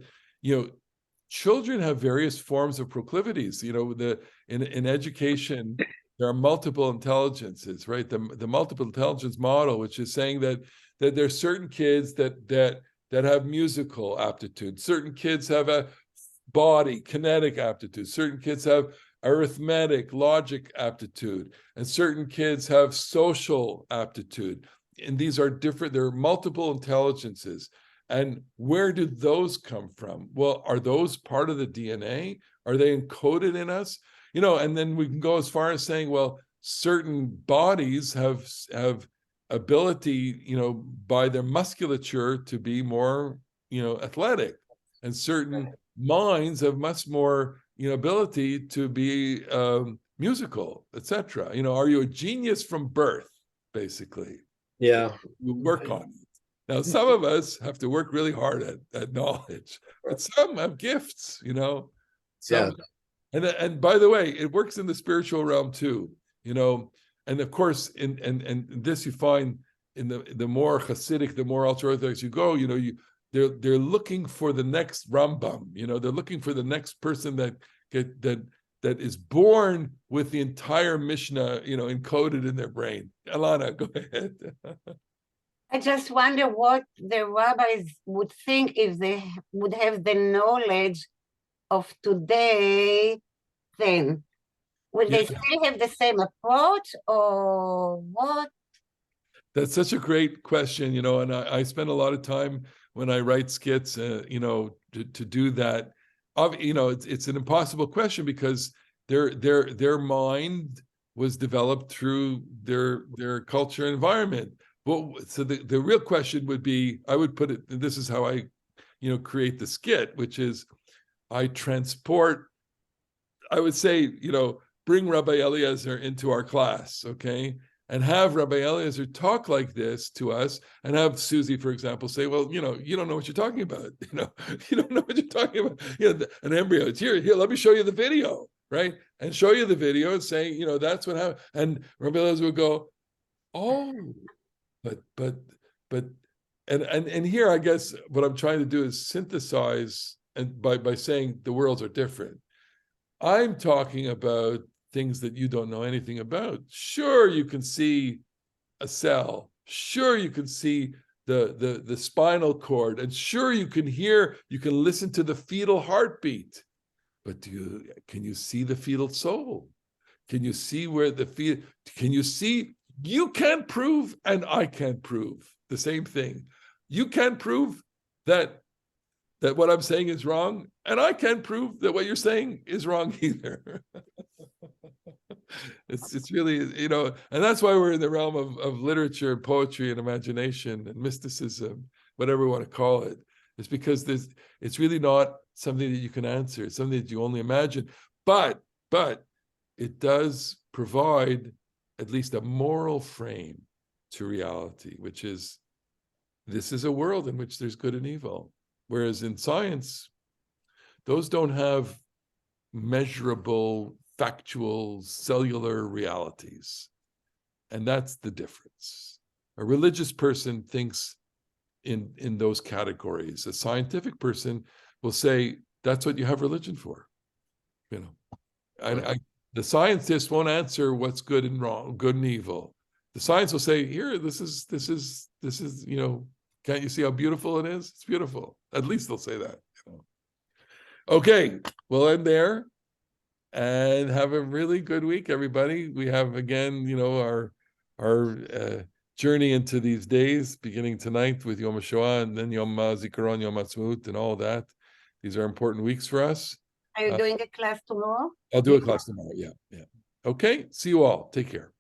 children have various forms of proclivities. In education, there are multiple intelligences, right? The multiple intelligence model, which is saying that there are certain kids that have musical aptitude, certain kids have a body kinetic aptitude, certain kids have arithmetic logic aptitude, and certain kids have social aptitude. And these are different. There are multiple intelligences. And where did those come from? Well, are those part of the DNA? Are they encoded in us? And then we can go as far as saying, well, certain bodies have ability, by their musculature to be more, athletic, and certain minds have much more, ability to be musical, etc. Are you a genius from birth? Basically, Yeah. you work on it. Now, some of us have to work really hard at knowledge, but some have gifts, Some, and by the way, it works in the spiritual realm too, and of course, and this you find in the more Hasidic, the more ultra-Orthodox you go, they're looking for the next Rambam, they're looking for the next person that is born with the entire Mishnah, encoded in their brain. Alana, go ahead. I just wonder what the rabbis would think if they would have the knowledge of today then. Would they still have the same approach, or what? That's such a great question, and I spend a lot of time when I write skits, to do that. It's an impossible question because their mind was developed through their culture and environment. Well, so the real question would be, I would put it, this is how I, create the skit, which is I would say, bring Rabbi Eliezer into our class, okay? And have Rabbi Eliezer talk like this to us, and have Susie, for example, say, well, you don't know what you're talking about. You don't know what you're talking about. An embryo, it's here, let me show you the video, right? And show you the video and say, that's what happened. And Rabbi Eliezer would go, oh, but here, I guess what I'm trying to do is synthesize, and by saying the worlds are different. I'm talking about things that you don't know anything about. Sure, you can see a cell. Sure, you can see the spinal cord, and sure, you can listen to the fetal heartbeat. But can you see the fetal soul? Can you see where can you see? You can't prove, and I can't prove the same thing. You can't prove that what I'm saying is wrong, and I can't prove that what you're saying is wrong either. It's really, and that's why we're in the realm of literature and poetry and imagination and mysticism, whatever we want to call it. It's because it's really not something that you can answer. It's something that you only imagine, but it does provide at least a moral frame to reality, which is, this is a world in which there's good and evil. Whereas in science, those don't have measurable, factual, cellular realities. And that's the difference. A religious person thinks in those categories. A scientific person will say, that's what you have religion for. The scientist won't answer what's good and wrong, good and evil. The science will say, here, this is, can't you see how beautiful it is? It's beautiful. At least they'll say that. Okay, we'll end there, and have a really good week, everybody. We have, again, our journey into these days, beginning tonight with Yom HaShoah, and then Yom HaZikaron, Yom HaTzmaut, and all that. These are important weeks for us. Are you doing a class tomorrow? I'll do a class tomorrow. Yeah. Okay. See you all. Take care.